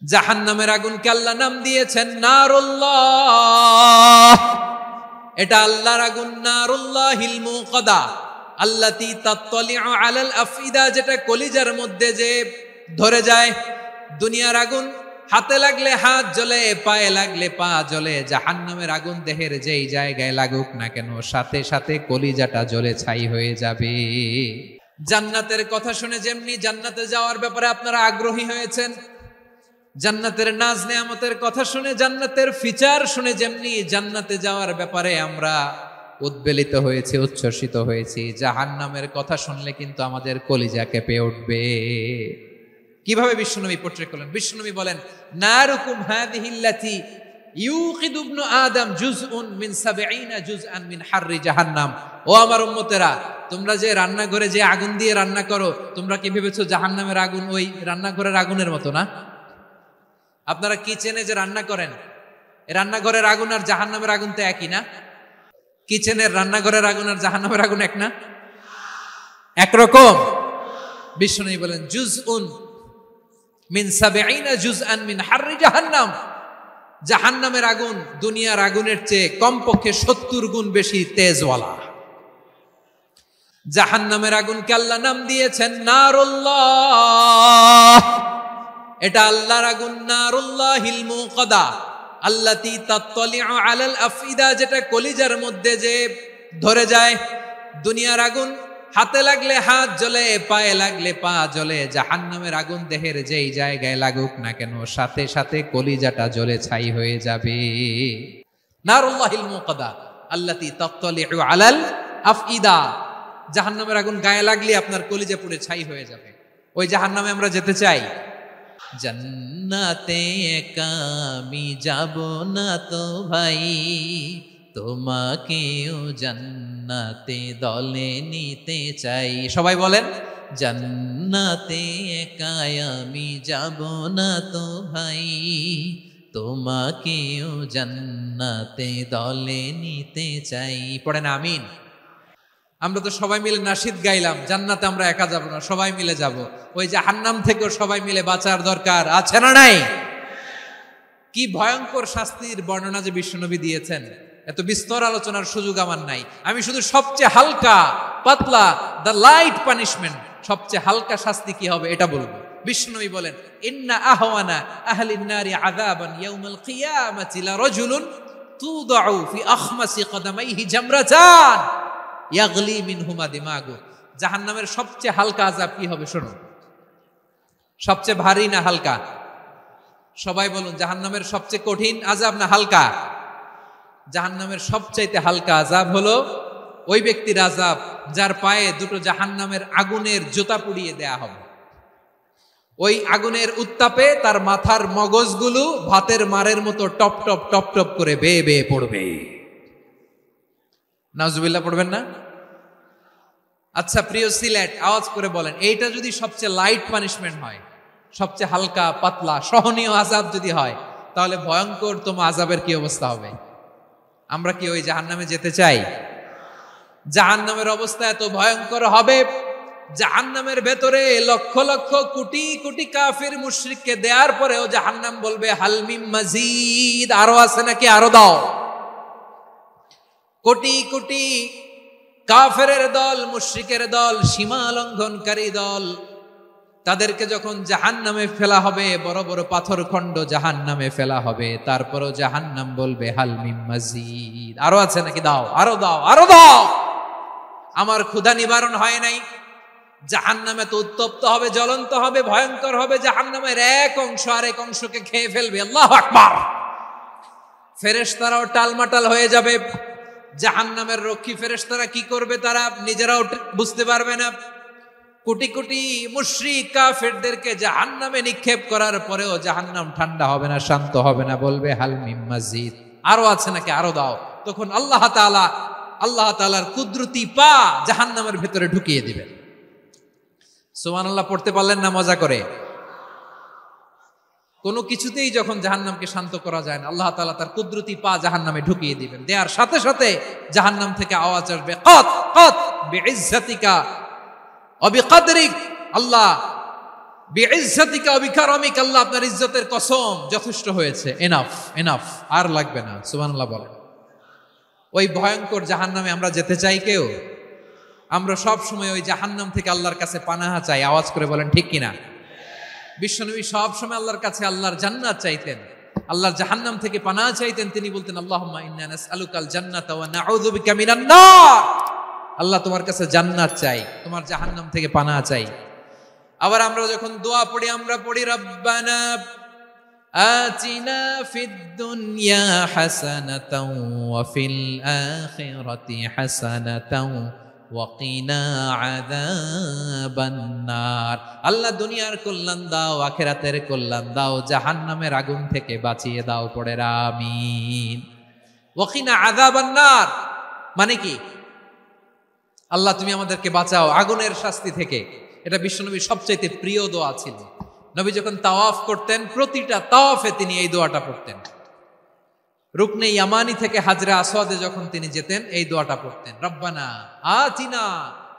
জাহান্নামের আগুনকে আল্লাহ নাম দিয়েছেন নারুল্লাহ। এটা আল্লাহর আগুন, নারুল্লাহিল মুকাদা আল্লাতী তাত্তালিউ আলাল আফইদা, যেটা কলিজার মধ্যে যে ধরে যায়। দুনিয়ার আগুন হাতে লাগলে হাত জ্বলে, পায়ে লাগলে পা জ্বলে। জাহান্নামের আগুন দেহের যেই জায়গায় লাগুক না কেন, সাথে সাথে কলিজাটা জ্বলে ছাই হয়ে যাবে। জান্নাতের কথা শুনে যেমনি জান্নাতে যাওয়ার ব্যাপারে আপনারা আগ্রহী হয়েছেন, জান্নাতের নাজ নেয়ামতের কথা শুনে, জান্নাতের ফিচার শুনে যেমনি জান্নাতে যাওয়ার ব্যাপারে আমরা উদ্বেলিত হয়েছি, উচ্ছ্বসিত হয়েছি, জাহান্নামের কথা শুনলে কিন্তু আমাদের কলিজা কেঁপে উঠবে। কিভাবে বিশ্বনবী পোট্রে করলেন? বিশ্বনবী বলেন, নারুকুম হাদিহিল্লাতী ইউকিদু ইবনু আদম জুজউন মিন ৭০ জুজআন মিন হাররি জাহান্নাম। ও আমার উম্মতেরা, তোমরা যে রান্নাঘরে যে আগুন দিয়ে রান্না করো, তোমরা কি ভেবেছো জাহান্নামের আগুন ওই রান্নাঘরের আগুনের মতো না? আপনারা কিচেনে যে রান্না করেন, রান্নাঘরের আগুন আর জাহান্নামের আগুন তো একই না? কিচেনের রান্নাঘরের আগুন আর জাহান্নামের আগুন এক না? একরকম। বিশ্বনবী বলেন, জুজউন মিন ৭০ জুজআন মিন হাররি জাহান্নাম। জাহান্নামের আগুন দুনিয়ার আগুনের চেয়ে কমপক্ষে ৭০ গুণ বেশি তেজওয়ালা। জাহান্নামের আগুনকে আল্লাহ নাম দিয়েছেন নারুল্লাহ। এটা আল্লাহর আগুন, নারুল্লাহিল মুকাদা আল্লাতী তাত্তালিউ আলাল আফইদা, যেটা কলিজার মধ্যে যে ধরে যায়। দুনিয়ার আগুন হাতে লাগলে হাত জ্বলে, পায়ে লাগলে পা জ্বলে। জাহান্নামের আগুন দেহের যেই জায়গায় লাগুক না কেন, সাথে সাথে কলিজাটা জ্বলে ছাই হয়ে যাবে। নারুল্লাহিল মুকাদা আল্লাতী তাত্তালিউ আলাল আফইদা। জাহান্নামের আগুন গায়ে লাগলে আপনার কলিজা পুড়ে ছাই হয়ে যাবে। ওই জাহান্নামে আমরা যেতে চাই? জান্নাতে একা আমি যাব না তো ভাই, তোমাকেও জান্নাতে দলে নিতে চাই। সবাই বলেন, জান্নাতে একা আমি যাব না তো ভাই, তোমাকেও জান্নাতে দলে নিতে চাই। পড়েন আমিন। আমরা তো সবাই মিলে নাশিদ গাইলাম, জান্নাতে আমরা একা যাব না, সবাই মিলে যাব। ওই জাহান্নাম থেকেও সবাই মিলে বাঁচার দরকার আছে না নাই? কি ভয়ঙ্কর শাস্তির বর্ণনা যে বিশ্বনবী দিয়েছেন, এত বিস্তর আলোচনার সুযোগ আমার নাই। আমি শুধু সবচেয়ে হালকা পাতলা, দ্য লাইট পানিশমেন্ট, সবচেয়ে হালকা শাস্তি কি হবে এটা বলবো। বিশ্বনবী বলেন, ইন্না আহওয়ানা আহলিন নারি আযাবান ইয়াউমাল কিয়ামাতি লারাজুলুন তুদাউ ফি আখমাসি কদামাইহি জামরাতান ইয়াগলি মিনহুমা দিমাগু। জাহান্নামের সবচেয়ে হালকা আযাব কি হবে শোনো। সবচেয়ে ভারী না হালকা? সবাই বলুন, জাহান্নামের সবচেয়ে কঠিন আযাব না হালকা? জাহান্নামের সবচাইতে হালকা আযাব হলো ওই ব্যক্তির আযাব যার পায়ে দুটো জাহান্নামের আগুনের জুতা পুড়িয়ে দেয়া হবে। ওই আগুনের উত্তাপে তার মাথার মগজগুলো ভাতের মারের মতো টপ টপ টপ টপ করে বেয়ে বেয়ে পড়বে। নাউজুবিল্লাহ পড়বেন না? আচ্ছা প্রিয় সিলেট, আওয়াজ করে বলেন, এইটা যদি সবচেয়ে লাইট পানিশমেন্ট হয়, সবচেয়ে হালকা পাতলা সহনীয় আযাব যদি হয়, তাহলে ভয়ঙ্করতম আযাবের কি অবস্থা হবে? আমরা কি ওই জাহান্নামে যেতে চাই? জাহান্নামের অবস্থা এত ভয়ঙ্কর হবে, জাহান্নামের ভেতরে লক্ষ লক্ষ কোটি কোটি কাফির মুশরিককে দেওয়ার পরেও জাহান্নাম বলবে, হাল মিন মাজিদ, আরো আছে নাকি, আরো দাও। কোটি কোটি কাফেরের দল, মুশরিকের দল, সীমা লঙ্ঘনকারী দল, তাদেরকে যখন জাহান্নামে ফেলা হবে, বড় বড় পাথর খণ্ড জাহান্নামে ফেলা হবে, তারপরও জাহান্নাম বলবে, হাল মিন মাজিদ, আরো আছে নাকি, দাও, আরো দাও, আরো দাও। আমার ক্ষুধা নিবারণ হয় নাই। জাহান্নামে তো উত্তপ্ত হবে, জ্বলন্ত হবে, ভয়ঙ্কর হবে। জাহান্নামের এক অংশ আরেক অংশকে খেয়ে ফেলবে। আল্লাহু আকবার। ফেরেশতারাও টালমাটাল হয়ে যাবে। জাহান্নামের রক্ষী ফেরেশতারা কি করবে তারা নিজেরাও বুঝতে পারবে না। কোটি কোটি মুশরিক কাফেরদেরকে জাহান্নামে নিক্ষেপ করার পরেও জাহান্নাম ঠান্ডা হবে না, শান্ত হবে না, বলবে হাল মিন মাজিদ, আরো আছে নাকি, আরো দাও। তখন আল্লাহ তাআলার কুদরতি পা জাহান্নামের ভেতরে ঢুকিয়ে দিবেন। সুবহানাল্লাহ পড়তে পারলেন না মজা করে? কোনো কিছুতেই যখন জাহান্নামকে শান্ত করা যায় না, আল্লাহ তাআলা তার কুদরতি পা জাহান্নামে ঢুকিয়ে দিবেন। দেয়ার সাথে সাথে জাহান্নাম থেকে আওয়াজ আসবে, কত কত বিইজ্জাতিকা ওয়া বিকদরিক। আল্লাহ বিইজ্জাতিকা ওয়া বিকারামিকা, আল্লাহ আপনার ইজ্জতের কসম, যথেষ্ট হয়েছে, এনাফ এনাফ, আর লাগবে না। সুবহানাল্লাহ বলেন। ওই ভয়ঙ্কর জাহান্নামে আমরা যেতে চাই কেউ? আমরা সব সময় ওই জাহান্নাম থেকে আল্লাহর কাছে পানাহা চাই। আওয়াজ করে বলেন ঠিক কিনা? বিশ্বনবী সব সময় আল্লাহর কাছে আল্লাহর জান্নাত চাইতেন, আল্লাহর জাহান্নাম থেকে পানাহা চাইতেন। তিনি বলতেন আল্লাহুম্মা ইন্না নাসআলুকাল জান্নাতা ওয়া নাউযু বিকা মিনান নার। আল্লাহ তোমার কাছে জান্নাত চাই, তোমার জাহান্নাম থেকে পানাহা চাই। আবার আমরা যখন দোয়া পড়ি, আমরা পড়ি রব্বানা আতিনা ফিদ দুনিয়া হাসানাতাও ওয়া ফিল আখিরাতি হাসানাতাও ওয়া কিনা আযাবান নার। আল্লাহ দুনিয়ার কল্যাণ দাও, আখিরাতের কল্যাণ দাও, জাহান্নামের আগুন থেকে বাঁচিয়ে দাও। পড়ে আমিন। ওয়া কিনা আযাবান নার মানে কি? আল্লাহ তুমি আমাদেরকে বাঁচাও আগুনের শাস্তি থেকে। এটা বিশ্বনবীর সবচাইতে প্রিয় দোয়া ছিল। নবী যখন তাওয়াফ করতেন, প্রতিটা তাওয়াফে তিনি এই দোয়াটা পড়তেন। রুকনে ইয়ামানি থেকে হাজরে আসওয়াদে যখন তিনি যেতেন, এই দোয়াটা পড়তেন, রব্বানা আতিনা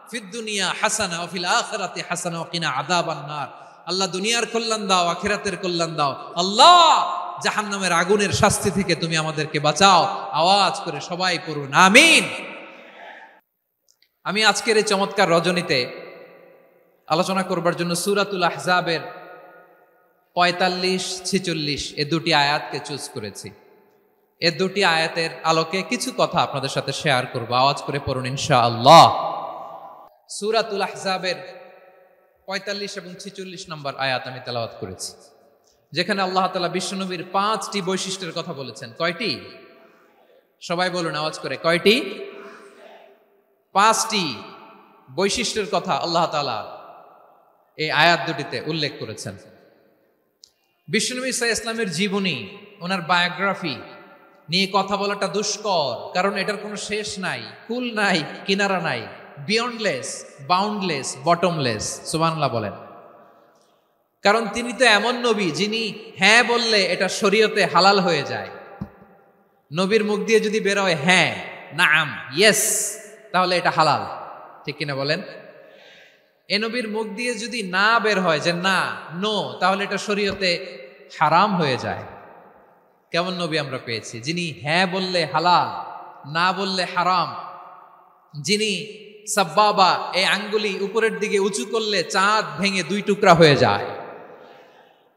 ফিদ দুনিয়া হাসানা ওয়া ফিল আখিরাতি হাসানা ওয়া কিনা আযাবান নার। আল্লাহ দুনিয়ার কল্যাণ দাও, আখিরাতের কল্যাণ দাও। আল্লাহ জাহান্নামের আগুনের শাস্তি থেকে তুমি আমাদেরকে বাঁচাও। আওয়াজ করে সবাই পড়ুন আমিন। আমি আজকের এই চমৎকার রজনীতে আলোচনা করবার জন্য সূরাতুল আহজাবের 45-46 এই দুটি আয়াতকে চুজ করেছি। এই দুটি আয়াতের আলোকে কিছু কথা আপনাদের সাথে শেয়ার করব। আওয়াজ করে পড়ুন ইনশাআল্লাহ। সূরাতুল আহজাবের 45 এবং 46 নম্বর আয়াত আমি তেলাওয়াত করেছি, যেখানে আল্লাহ তাআলা বিশ্বনবীর 5টি বৈশিষ্ট্যের কথা বলেছেন। কয়টি? সবাই বলুন আওয়াজ করে, কয়টি? 5টি বৈশিষ্ট্যের কথা আল্লাহ তাআলা এই আয়াত দুটিতে উল্লেখ করেছেন। বিশ্বনবী সাল্লাল্লাহু আলাইহি ওয়াসাল্লামের জীবনী, ওনার বায়োগ্রাফি নিয়ে কথা বলাটা দুষ্কর, কারণ এটার কোনো শেষ নাই, কুল নাই, কিনারা নাই, বিয়ন্ডলেস, বাউন্ডলেস, বটমলেস। সুবহানাল্লাহ বলেন। কারণ তিনি তো এমন নবী যিনি হ্যাঁ বললে এটা শরীয়তে হালাল হয়ে যায়। নবীর মুখ দিয়ে যদি বের হয় হ্যাঁ, নাম, ইয়েস, তাহলে এটা হালাল। ঠিক কিনা বলেন? এ নবীর মুখ দিয়ে যদি না বের হয় যে না, নো, তাহলে এটা শরীয়তে হারাম হয়ে যায়। কেমন নবী আমরা পেয়েছি, যিনি হ্যাঁ বললে হালাল, না বললে হারাম, যিনি সাব্বাবা এই আঙ্গুলি উপরের দিকে উঁচু করলে চাঁদ ভেঙে 2 টুকরা হয়ে যায়,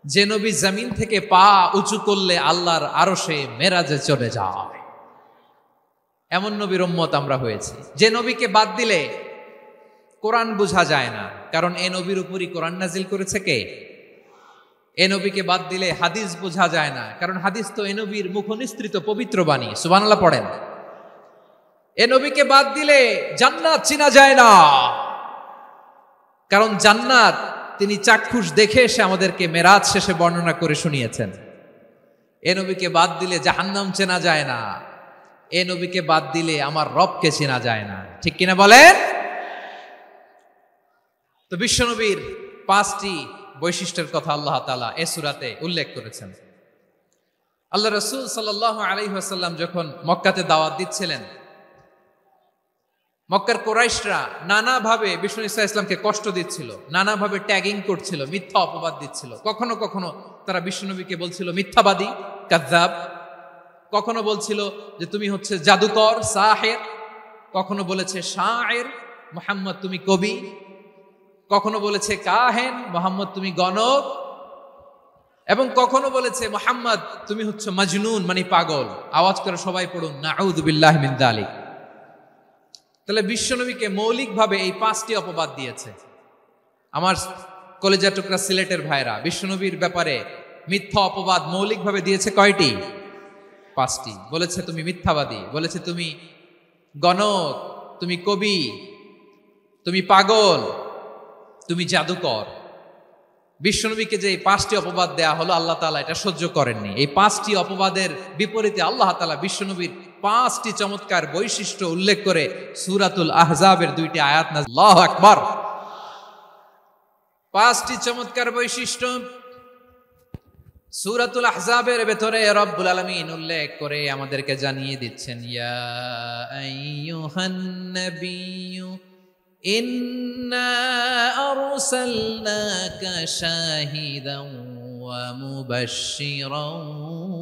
যে নবী জমিন থেকে পা উঁচু করলে আল্লাহর আরশে মেরাজে চলে যায়, এমন নবীর উম্মত আমরা হয়েছি। যে নবীকে বাদ দিলে কোরআন বোঝা যায় না, কারণ এ নবীর উপরই কোরআন নাজিল করেছে কে? এ নবীকে বাদ দিলে হাদিস বোঝা যায় না, কারণ হাদিস তো এ নবীর মুখনিসৃত পবিত্র বাণী। সুবহানাল্লাহ পড়েন। এ নবীকে বাদ দিলে জান্নাত চিনা যায় না, কারণ জান্নাত তিনি চাক্ষুষ দেখে এসে আমাদেরকে মেরাজ শেষে বর্ণনা করে শুনিয়েছেন। এ নবীকে বাদ দিলে জাহান্নাম চেনা যায় না, এ নবীকে বাদ দিলে আমার রবকে চেনা যায় না। ঠিক কিনা বলেন? তো বিশ্বনবীর 5টি বৈশিষ্ট্যের কথা আল্লাহ তাআলা এই সূরাতে উল্লেখ করেছেন। আল্লাহ রাসূল সাল্লাল্লাহু আলাইহি ওয়াসাল্লাম যখন মক্কাতে দাওয়াত দিচ্ছিলেন, মক্কার কুরাইশরা নানাভাবে বিষ্ণু ঈসা ইসলামকে কষ্ট দিচ্ছিল, নানাভাবে ট্যাগিং করছিল, মিথ্যা অপবাদ দিচ্ছিল। কখনো কখনো তারা বিশ্বনবীকে বলছিল মিথ্যাবাদী, কাযযাব। কখনো বলছিল যে তুমি হচ্ছে জাদুকর, সাহের। কখনো বলেছে শায়ের, মুহাম্মদ তুমি কবি। কখনো বলেছে কাহেন, মুহাম্মদ তুমি গণক। এবং কখনো বলেছে মুহাম্মদ তুমি হচ্ছে মাজনুন, মানে পাগল। আওয়াজ করে সবাই পড়ুন নাউযু বিল্লাহি মিন যালিক। তাহলে বিশ্বনবীকে মৌলিকভাবে এই 5টি অপবাদ দিয়েছে। আমার কলেজা টুকরা সিলেটের ভাইরা, বিশ্বনবীর ব্যাপারে মিথ্যা অপবাদ মৌলিকভাবে দিয়েছে কয়টি? 5টি। বলেছে তুমি মিথ্যাবাদী, বলেছে তুমি গণক, তুমি কবি, তুমি পাগল, তুমি জাদুকর। বিশ্বনবীকে যে এই 5টি অপবাদ দেয়া হলো, আল্লাহ তাআলা এটা সহ্য করেননি। এই 5টি অপবাদের বিপরীতে আল্লাহ তাআলা বিশ্বনবীর 5টি চমৎকার বৈশিষ্ট্য উল্লেখ করে সূরাতুল আহজাবের 2টি আয়াত নাযিল। আল্লাহু আকবার। 5টি চমৎকার বৈশিষ্ট্য সূরাতুল আহজাবের ভেতরে রব্বুল আলামিন উল্লেখ করে আমাদেরকে জানিয়ে দিচ্ছেন, ইয়া আইয়ুহান নাবিয়্যু ইন্না আরসালনাকা শাহিদান ওয়া মুবাশশিরান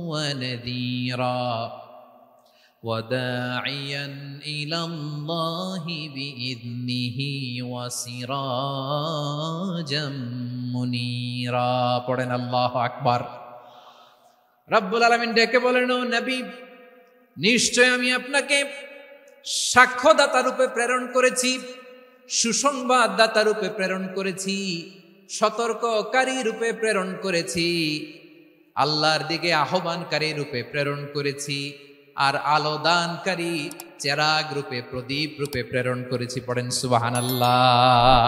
ওয়া নাযীরা وداعيا إلى الله بإذنه وسراجا منيرا পড়েন আল্লাহু আকবার। রব্বুল আলামিন ডেকে বলেন, ও নবী, নিশ্চয় আমি আপনাকে সাক্ষ্যদাতা রূপে প্রেরণ করেছি, সুসংবাদদাতা রূপে প্রেরণ করেছি, সতর্ককারী রূপে প্রেরণ করেছি, আল্লাহর দিকে আহ্বানকারী রূপে প্রেরণ করেছি, আর আলো দানকারী চেরাগ রূপে, প্রদীপ রূপে প্রেরণ করেছি। পড়েন সুবহানাল্লাহ।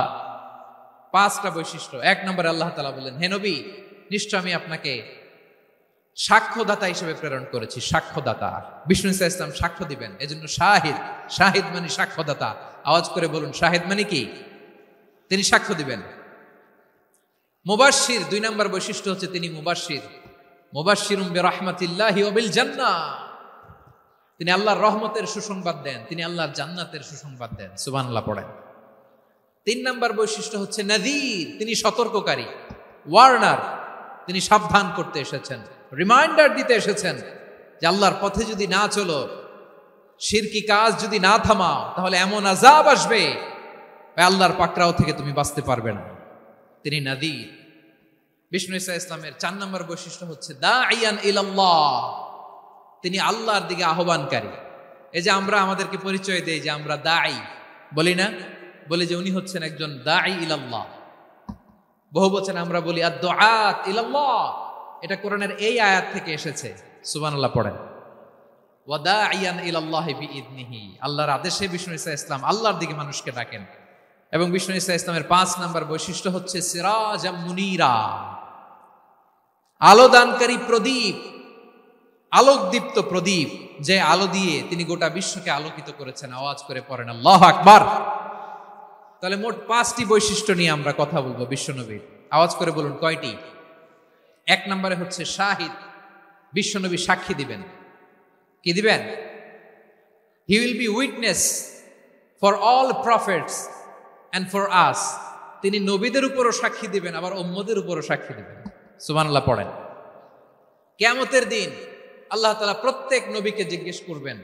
5টা বৈশিষ্ট্য। 1 নম্বরে আল্লাহ তাআলা বলেন, হে নবী, নিশ্চয় আমি আপনাকে সাক্ষ্যদাতা হিসেবে প্রেরণ করেছি। সাক্ষ্যদাতা, বিষ্ণু ইসা ইসলাম সাক্ষ্য দিবেন, এজন্য শাহিদ। শাহিদ মানে সাক্ষ্যদাতা। আওয়াজ করে বলুন, শাহিদ মানে কি? তিনি সাক্ষ্য দিবেন। মুবাশশির, 2 নম্বর বৈশিষ্ট্য হচ্ছে তিনি মুবাশশির। মুবাশশিরুম বিরাহমাতিল্লাহি ওয়া বিল জান্নাহ, তিনি আল্লাহর রহমতের সুসংবাদ দেন, তিনি আল্লাহর জান্নাতের সুসংবাদ দেন। সুবহানাল্লাহ পড়েন। 3 নম্বর বৈশিষ্ট্য হচ্ছে নাযীর, তিনি সতর্ককারী, ওয়ার্নার, তিনি সাবধান করতে এসেছেন, রিমাইন্ডার দিতে এসেছেন যে আল্লাহর পথে যদি না চলো, শিরকি কাজ যদি না থামাও, তাহলে এমন আযাব আসবে আল্লাহর পাকড়াও থেকে তুমি বাঁচতে পারবে না। তিনি নাযীর। বিষ্ণু ইসা ইসলামের 4 নম্বর বৈশিষ্ট্য হচ্ছে দাঈয়ান ইলাল্লাহ, তিনি আল্লাহর দিকে আহ্বানকারী। এই যে আমরা আমাদেরকে পরিচয় দেই যে আমরা দাঈ, বলি না? বলি যে উনি হচ্ছেন একজন দাঈ ইলাল্লাহ। বহু বচনে আমরা বলি আদ-দুআত ইলাল্লাহ। এটা কোরআনের এই আয়াত থেকে এসেছে। সুবহানাল্লাহ পড়েন। ওয়া দাঈয়ান ইলাল্লাহি বিইذনিহি, আল্লাহর আদেশে বিষ্ণু ইসা ইসলাম আল্লাহর দিকে মানুষকে ডাকেন। এবং বিষ্ণু ইসা ইসলামের 5 নম্বর বৈশিষ্ট্য হচ্ছে সিরাজাম মুনীরা, আলো দানকারী প্রদীপ, আলোকদীপ্ত প্রদীপ, যে আলো দিয়ে তিনি গোটা বিশ্বকে আলোকিত করেছেন। আওয়াজ করে পড়েন আল্লাহু আকবার। তাহলে মোট 5টি বৈশিষ্ট্য নিয়ে আমরা কথা বলবো বিশ্বনবীর। আওয়াজ করে বলুন কয়টি? 1 নম্বরে হচ্ছে শাহিদ, বিশ্বনবী সাক্ষী দিবেন। কি দিবেন? He will be witness for all prophets and for us, তিনি নবীদের উপরও সাক্ষী দিবেন, আবার উম্মতের উপরও সাক্ষী দিবেন। সুবহানাল্লাহ পড়েন। কিয়ামতের দিন আল্লাহ তাআলা প্রত্যেক নবীকে জিজ্ঞেস করবেন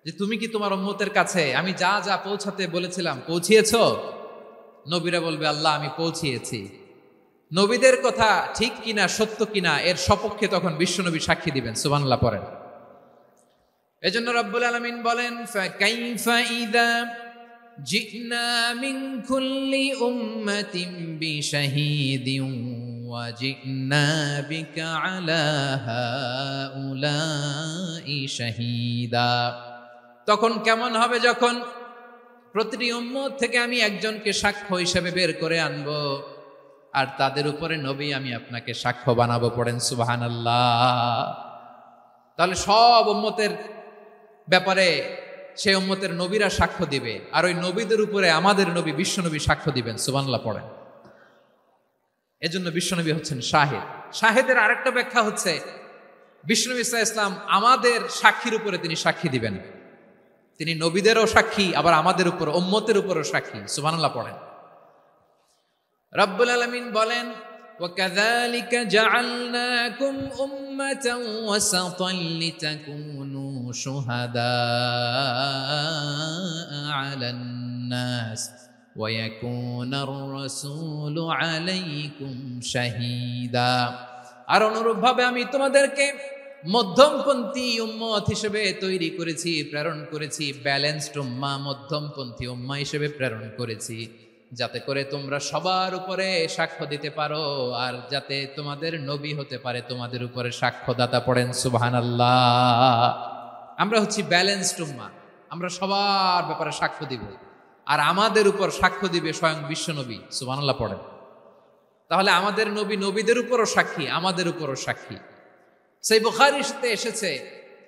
যে তুমি কি তোমার উম্মতের কাছে আমি যা যা পৌঁছাতে বলেছিলাম পৌঁছিয়েছো? নবীরা বলবে, আল্লাহ আমি পৌঁছিয়েছি। নবীদের কথা ঠিক কিনা, সত্য কিনা, এর সপক্ষে তখন বিশ্বনবী সাক্ষী দিবেন। সুবহানাল্লাহ পড়েন। এজন্য রব্বুল আলামিন বলেন, ফাকাইফা ইযা জিনা মিন কুল্লি উম্মাতিন বিশাহীদিন ওয়া জিনা বিকা আলা হাউলাই শাহীদা। তখন কেমন হবে যখন প্রতিটি উম্মত থেকে আমি একজনকে সাক্ষ্য হিসেবে বের করে আনবো, আর তাদের উপরে নবী আমি আপনাকে সাক্ষ্য বানাবো। পড়েন সুবহানাল্লাহ। তাহলে সব উম্মতের ব্যাপারে সেই উম্মতের নবীরা সাক্ষ্য দিবে, আর ওই নবীদের উপরে আমাদের নবী বিশ্বনবী সাক্ষ্য দিবেন। সুবহানাল্লাহ পড়েন। এজন্য বিশ্বনবী হচ্ছেন শাহিদ। শাহিদের আরেকটা ব্যাখ্যা হচ্ছে বিশ্বনবী সাল্লাল্লাহু আলাইহি ওয়াসাল্লাম আমাদের সাক্ষীর উপরে তিনি সাক্ষী দিবেন। তিনি নবীদেরও সাক্ষী, আবার আমাদের উপর, উম্মতের উপরও সাক্ষী। সুবহানাল্লাহ পড়েন। রব্বুল আলামিন বলেন, وَكَذَلِكَ جَعَلْنَاكُمْ أُمَّةً وَسَطًا لِتَكُونُوا شُهَدَاءَ عَلَى النَّاسِ وَيَكُونَ الرَّسُولُ عَلَيْكُمْ شَهِيدًا। আর অনুরূপভাবে আমি তোমাদেরকে মধ্যমপন্থী উম্মত হিসেবে তৈরি করেছি, প্রেরণ করেছি। ব্যালেন্সড উম্মাহ, মধ্যমপন্থী উম্মাহ হিসেবে প্রেরণ করেছি, যাতে করে তোমরা সবার উপরে সাক্ষ্য দিতে পারো, আর যাতে তোমাদের নবী হতে পারে তোমাদের উপরে সাক্ষ্যদাতা। পড়েন সুবহানাল্লাহ। আমরা হচ্ছি ব্যালেন্সড উম্মাহ, আমরা সবার ব্যাপারে সাক্ষ্য দিব, আর আমাদের উপর সাক্ষ্য দিবে স্বয়ং বিশ্বনবী। সুবহানাল্লাহ পড়েন। তাহলে আমাদের নবী নবীদের উপরও সাক্ষী, আমাদের উপরও সাক্ষী। সেই বুখারীতে এসেছে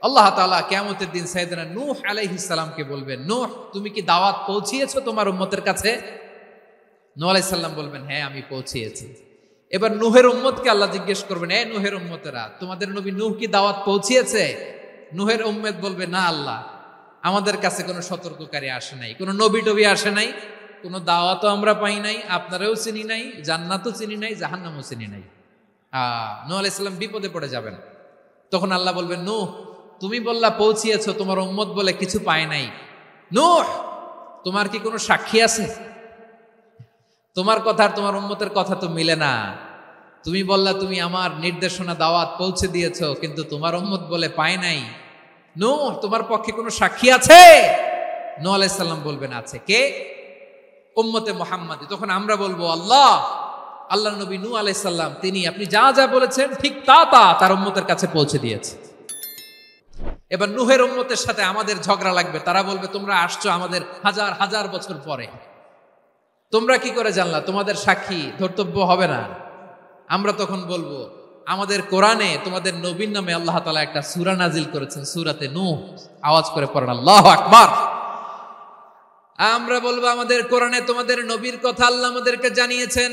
আল্লাহ তাআলা কিয়ামতের দিন সাইয়েদনা নূহ আলাইহিস সালামকে বলবেন, নূহ তুমি কি দাওয়াত পৌঁছিয়েছো তোমার উম্মতের কাছে? নূহ আলাইহিস সালাম বলবেন, হ্যাঁ আমি পৌঁছিয়েছি। এবার নূহের উম্মতকে আল্লাহ জিজ্ঞেস করবেন, এই নূহের উম্মতেরা, তোমাদের নবী নূহ কি দাওয়াত পৌঁছিয়েছে? নূহের উম্মত বলবে, না আল্লাহ, আমাদের কাছে কোনো সতর্ককারী আসে নাই, কোনো নবী টবি আসে নাই, কোনো দাওয়াতও আমরা পাই নাই, আপনারাও চিনি নাই, জান্নাতও চিনি নাই, জাহান্নামও চিনি নাই। নূহ আলাইহিস সালাম বিপদে পড়ে যাবেন। তখন আল্লাহ বলবেন, নূহ তুমি বললা পৌঁছিয়েছো, তোমার উম্মত বলে কিছু পায় নাই। নূহ তোমার কি কোনো সাক্ষী আছে? তোমার কথা আর তোমার উম্মতের কথা তো মিলে না। তুমি বললা তুমি আমার নির্দেশনা দাওয়াত পৌঁছে দিয়েছো, কিন্তু তোমার উম্মত বলে পায় নাই। নূহ তোমার পক্ষে কোনো সাক্ষী আছে? নূহ আলাইহিস সালাম বলবেন আছে। কে? উম্মতে মুহাম্মাদী। তখন আমরা বলবো আল্লাহ নবী নূহ আলাইহিস সালাম তিনি আপনি যা যা বলেছেন ঠিক তা তার উম্মতের কাছে পৌঁছে দিয়েছে। এবার নূহের উম্মতের সাথে আমাদের ঝগড়া লাগবে। তারা বলবে তোমরা আসছো আমাদের হাজার হাজার বছর পরে, তোমরা কি করে জানলা? তোমাদের সাক্ষী ধর্তব্য হবে না। আমরা তখন বলবো আমাদের কোরআনে তোমাদের নবীর নামে আল্লাহ তাআলা একটা সূরা নাজিল করেছেন, সূরাতে নূহ। আওয়াজ করে পড়েন আল্লাহু আকবার। আমরা বলবো আমাদের কোরআনে তোমাদের নবীর কথা আল্লাহ আমাদেরকে জানিয়েছেন,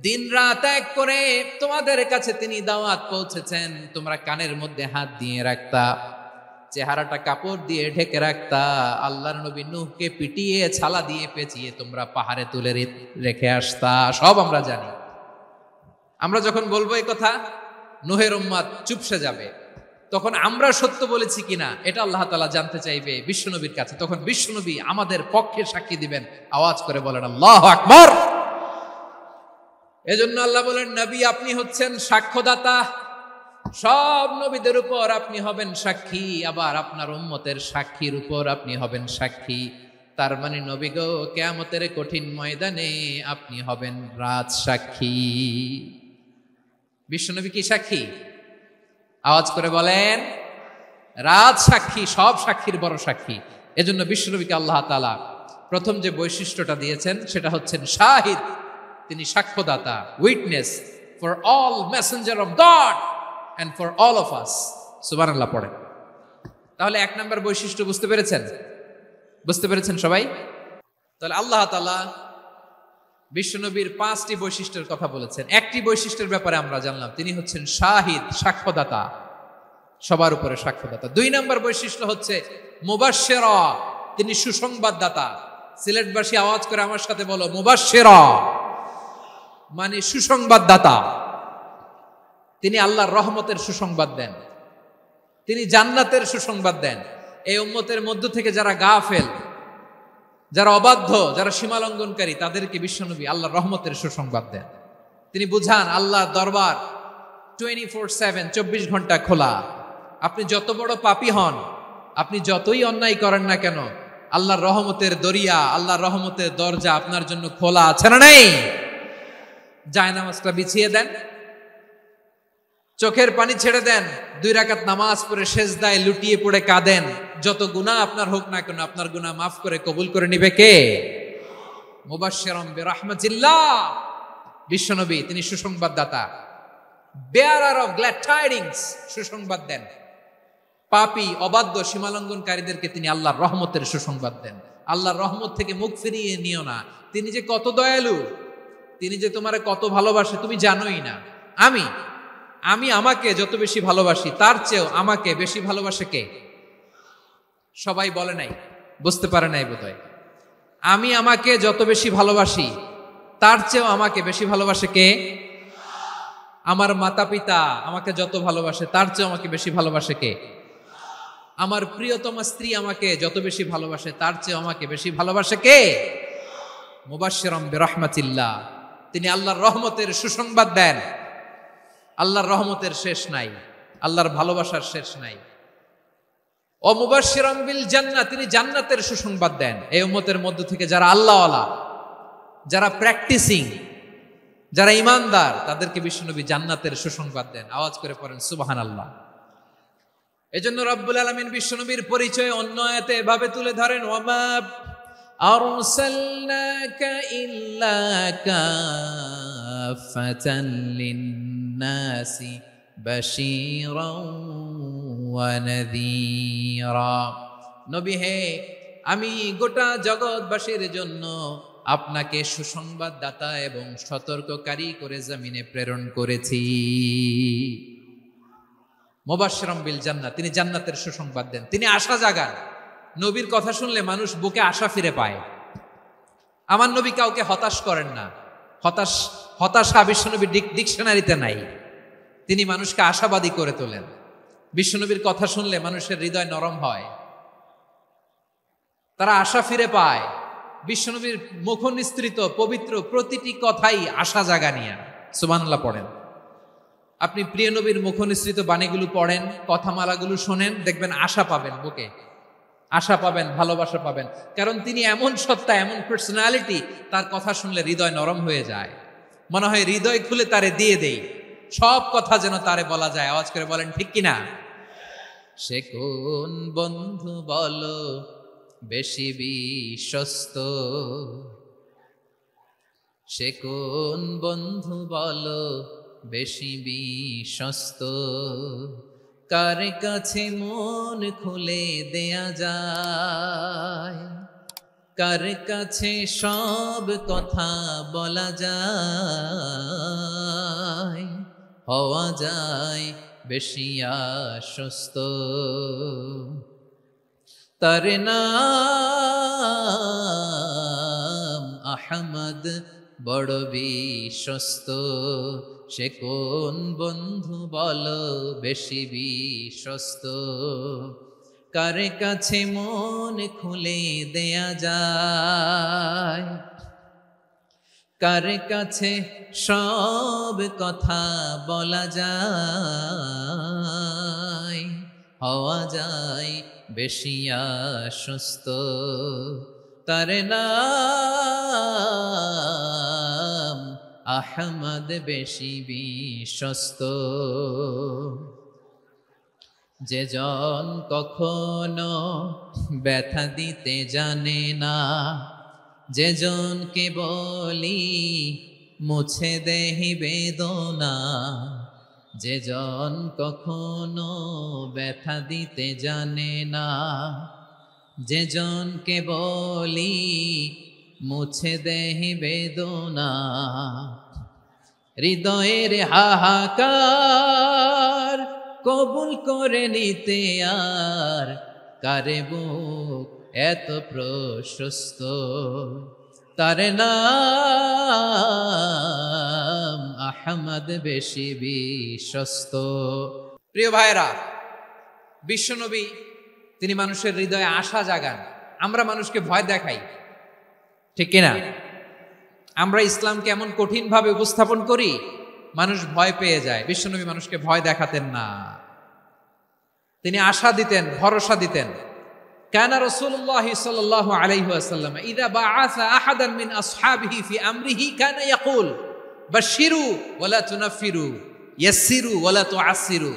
দিন রাত এক করে তোমাদের কাছে তিনি দাওয়াত পৌঁছেছেন। তোমরা কানের মধ্যে হাত দিয়ে রাখতা, চেহারাটা কাপড় দিয়ে ঢেকে রাখতা, আল্লাহর নবী নূহকে পিটিয়ে ছালা দিয়ে পেঁচিয়ে তোমরা পাহাড়ে তুলে রেখে আসতা। সব আমরা জানি। আমরা যখন বলবো এই কথা, নূহের উম্মত চুপসে যাবে। তখন আমরা সত্য বলেছি কিনা এটা আল্লাহ তাআলা জানতে চাইবে বিশ্বনবীর কাছে। তখন বিশ্বনবী আমাদের পক্ষে সাক্ষী দিবেন। আওয়াজ করে বলেন আল্লাহু আকবার। এজন্য আল্লাহ বলেন, নবী আপনি হচ্ছেন সাক্ষ্যদাতা, সব নবীদের উপর আপনি হবেন সাক্ষী, আবার আপনার উম্মতের সাক্ষীর উপর আপনি হবেন সাক্ষী। তার মানে নবী গো, কিয়ামতের কঠিন ময়দানে আপনি হবেন রাজ সাক্ষী। বিশ্বনবী কি সাক্ষী? আওয়াজ করে বলেন, রাজ সাক্ষী, সব সাক্ষীর বড় সাক্ষী। এজন্য বিশ্বনবীকে আল্লাহ তাআলা প্রথম যে বৈশিষ্ট্যটা দিয়েছেন সেটা হচ্ছেন শাহিদ। তিনি সাক্ষ্যদাতা, witness for all messenger of God and for all of us. সুবহানাল্লাহ পড়েন। তাহলে এক নম্বর বৈশিষ্ট্য বুঝতে পেরেছেন? বুঝতে পেরেছেন সবাই? তাহলে আল্লাহ তাআলা বিশ্বনবীর 5টি বৈশিষ্ট্যের কথা বলেছেন। একটি বৈশিষ্ট্যের ব্যাপারে আমরা জানলাম, তিনি হচ্ছেন শাহিদ, সাক্ষ্যদাতা, সবার উপরে সাক্ষ্যদাতা। 2 নম্বর বৈশিষ্ট্য হচ্ছে মুবাশশিরা, তিনি সুসংবাদদাতা। সিলেটবাসী আওয়াজ করে আমার সাথে বলো, মুবাশশিরা মানে সুসংবাদদাতা। তিনি আল্লাহর রহমতের সুসংবাদ দেন, তিনি জান্নাতের সুসংবাদ দেন। এই উম্মতের মধ্য থেকে যারা গাফেল, যারা অবাধ্য, যারা সীমালঙ্ঘনকারী, তাদেরকে বিশ্বনবী আল্লাহর রহমতের সুসংবাদ দেন। তিনি বুঝান আল্লাহর দরবার 24/7, 24 ঘন্টা খোলা। আপনি যত বড় পাপী হন, আপনি যতই অন্যায় করেন না কেন, আল্লাহর রহমতের দরিয়া, আল্লাহর রহমতের দরজা আপনার জন্য খোলা আছে না নেই? জায়নামাজটা বিছিয়ে দেন, চোখের পানি ছেড়ে দেন, 2 রাকাত নামাজ পড়ে সেজদায় লুটিয়ে পড়ে কাঁদেন। যত গুনাহ আপনার হোক না কেন, আপনার গুনাহ মাফ করে কবুল করে নিবে কে? মুবাশশিরাম বিরাহমাতিল্লাহ। বিশ্বনবী তিনি সুসংবাদদাতা, বেয়ারার অফ গ্ল্যাড টাইডিংস, সুসংবাদ দেন। পাপী, অবাধ্য, সীমালঙ্ঘনকারীদেরকে তিনি আল্লাহর রহমতের সুসংবাদ দেন। আল্লাহর রহমত থেকে মুখ ফিরিয়ে নিও না। তিনি যে কত দয়ালু, তিনি যে তোমারে কত ভালোবাসে তুমি জানোই না। আমি আমাকে যত বেশি ভালোবাসি তার চেয়েও আমাকে বেশি ভালোবাসে কে? সবাই বলে নাই, বুঝতে পারে নাই বোধহয়। আমি আমাকে যত বেশি ভালোবাসি তার চেয়েও আমাকে বেশি ভালোবাসে কে? আমার মাতা পিতা আমাকে যত ভালোবাসে তার চেয়েও আমাকে বেশি ভালোবাসে কে? আমার প্রিয়তমা স্ত্রী আমাকে যত বেশি ভালোবাসে তার চেয়েও আমাকে বেশি ভালোবাসে কে? মুবাশশিরাম বিরাহমাতিল্লাহ, তিনি আল্লাহর রহমতের সুসংবাদ দেন। আল্লাহর রহমতের শেষ নাই, আল্লাহর ভালোবাসার শেষ নাই। ও মুবাশশিরাম বিল জান্নাহ, তিনি জান্নাতের সুসংবাদ দেন। এই উম্মতের মধ্য থেকে যারা আল্লাহওয়ালা, যারা প্র্যাকটিসিং, যারা ঈমানদার, তাদেরকে বিশ্বনবী জান্নাতের সুসংবাদ দেন। আওয়াজ করে পড়েন সুবহানাল্লাহ। এজন্য রব্বুল আলামিন বিশ্বনবীর পরিচয় অন্য আয়াতে এভাবে তুলে ধরেন, ওয়ামা আরসালনাকা ইল্লা কাফাতান লিন-নাসি বাশীরাও ওয়া নাযীরা। নবী হে, আমি গোটা জগৎবাসীর জন্য আপনাকে সুসংবাদদাতা এবং সতর্ককারী করে জমিনে প্রেরণ করেছি। মুবাশশিরাম বিল জান্নাহ, তিনি জান্নাতের সুসংবাদ দেন, তিনি আশা জাগান। নবীর কথা শুনলে মানুষ বুকে আশা ফিরে পায়। আমার নবী কাউকে হতাশ করেন না। হতাশা বিশ্বনবীর ডিকশনারিতে নাই। তিনি মানুষকে আশাবাদী করে তোলেন। বিশ্বনবীর কথা শুনলে মানুষের হৃদয় নরম হয়, তারা আশা ফিরে পায়। বিশ্বনবীর মুখ নিঃসৃত পবিত্র প্রতিটি কথাই আশা জাগানিয়া। সুবহানাল্লাহ পড়েন। আপনি প্রিয় নবীর মুখ নিঃসৃত বাণীগুলো পড়েন, কথামালাগুলো শোনেন, দেখবেন আশা পাবেন, বুকে আশা পাবেন, ভালোবাসা পাবেন। কারণ তিনি এমন সত্তা, এমন পার্সোনালিটি, তার কথা শুনলে হৃদয় নরম হয়ে যায়। মনে হয় হৃদয় খুলে তারে দিয়ে দেই, সব কথা যেন তারে বলা যায়। আওয়াজ করে বলেন ঠিক কিনা? সে কোন বন্ধু বলো বেশি বিশ্বস্ত, সে কোন বন্ধু বলো বেশি বিশ্বস্ত, কার কাছে মন খুলে দেয়া যায়, কার কাছে সব কথা বলা যায়, হওয়া যায় বেশি আশ্বস্ত। তার নাম আহমদ, বড় বিশ্বস্ত। সে কোন বন্ধু বলো বেশি বিশ্বস্ত, কার কাছে মন খুলে দেয়া যায়, কার কাছে সব কথা বলা যায়, হওয়া যায় বেশি আশ্বস্ত। তার নাম আহমদ, বেশি বিশ্বস্ত। যে জন কখনো ব্যথা দিতে জানে না, যে জনকে বলি মুছে দেহি বেদনা, যে জন কখনো ব্যথা দিতে জানে না, যে জনকে বলি মুছে দেহি বেদনা, হৃদয়ের হাহাকার কবুল করে নিতে আর কারে বুক এত প্রশস্ত। তার নাম আহমদ, বেশি বিশ্বস্ত। প্রিয় ভাইরা, বিশ্বনবী তিনি মানুষের হৃদয়ে আশা জাগান। আমরা মানুষকে ভয় দেখাই, ঠিক কিনা? আমরা ইসলামকে এমন কঠিন ভাবে উপস্থাপন করি, মানুষ ভয় পেয়ে যায়। বিশ্বনবী মানুষকে ভয় দেখাতেন না, তিনি আশা দিতেন, ভরসা দিতেন। কানা রাসূলুল্লাহ সাল্লাল্লাহু আলাইহি ওয়াসাল্লাম ইযা বাআসা আহাদান মিন আসহাবিহি ফি আমরিহি কানা ইয়াকুল বাশশিরু ওয়ালা তুনাফিরু, ইয়াসসিরু ওয়ালা তুআসসিরু।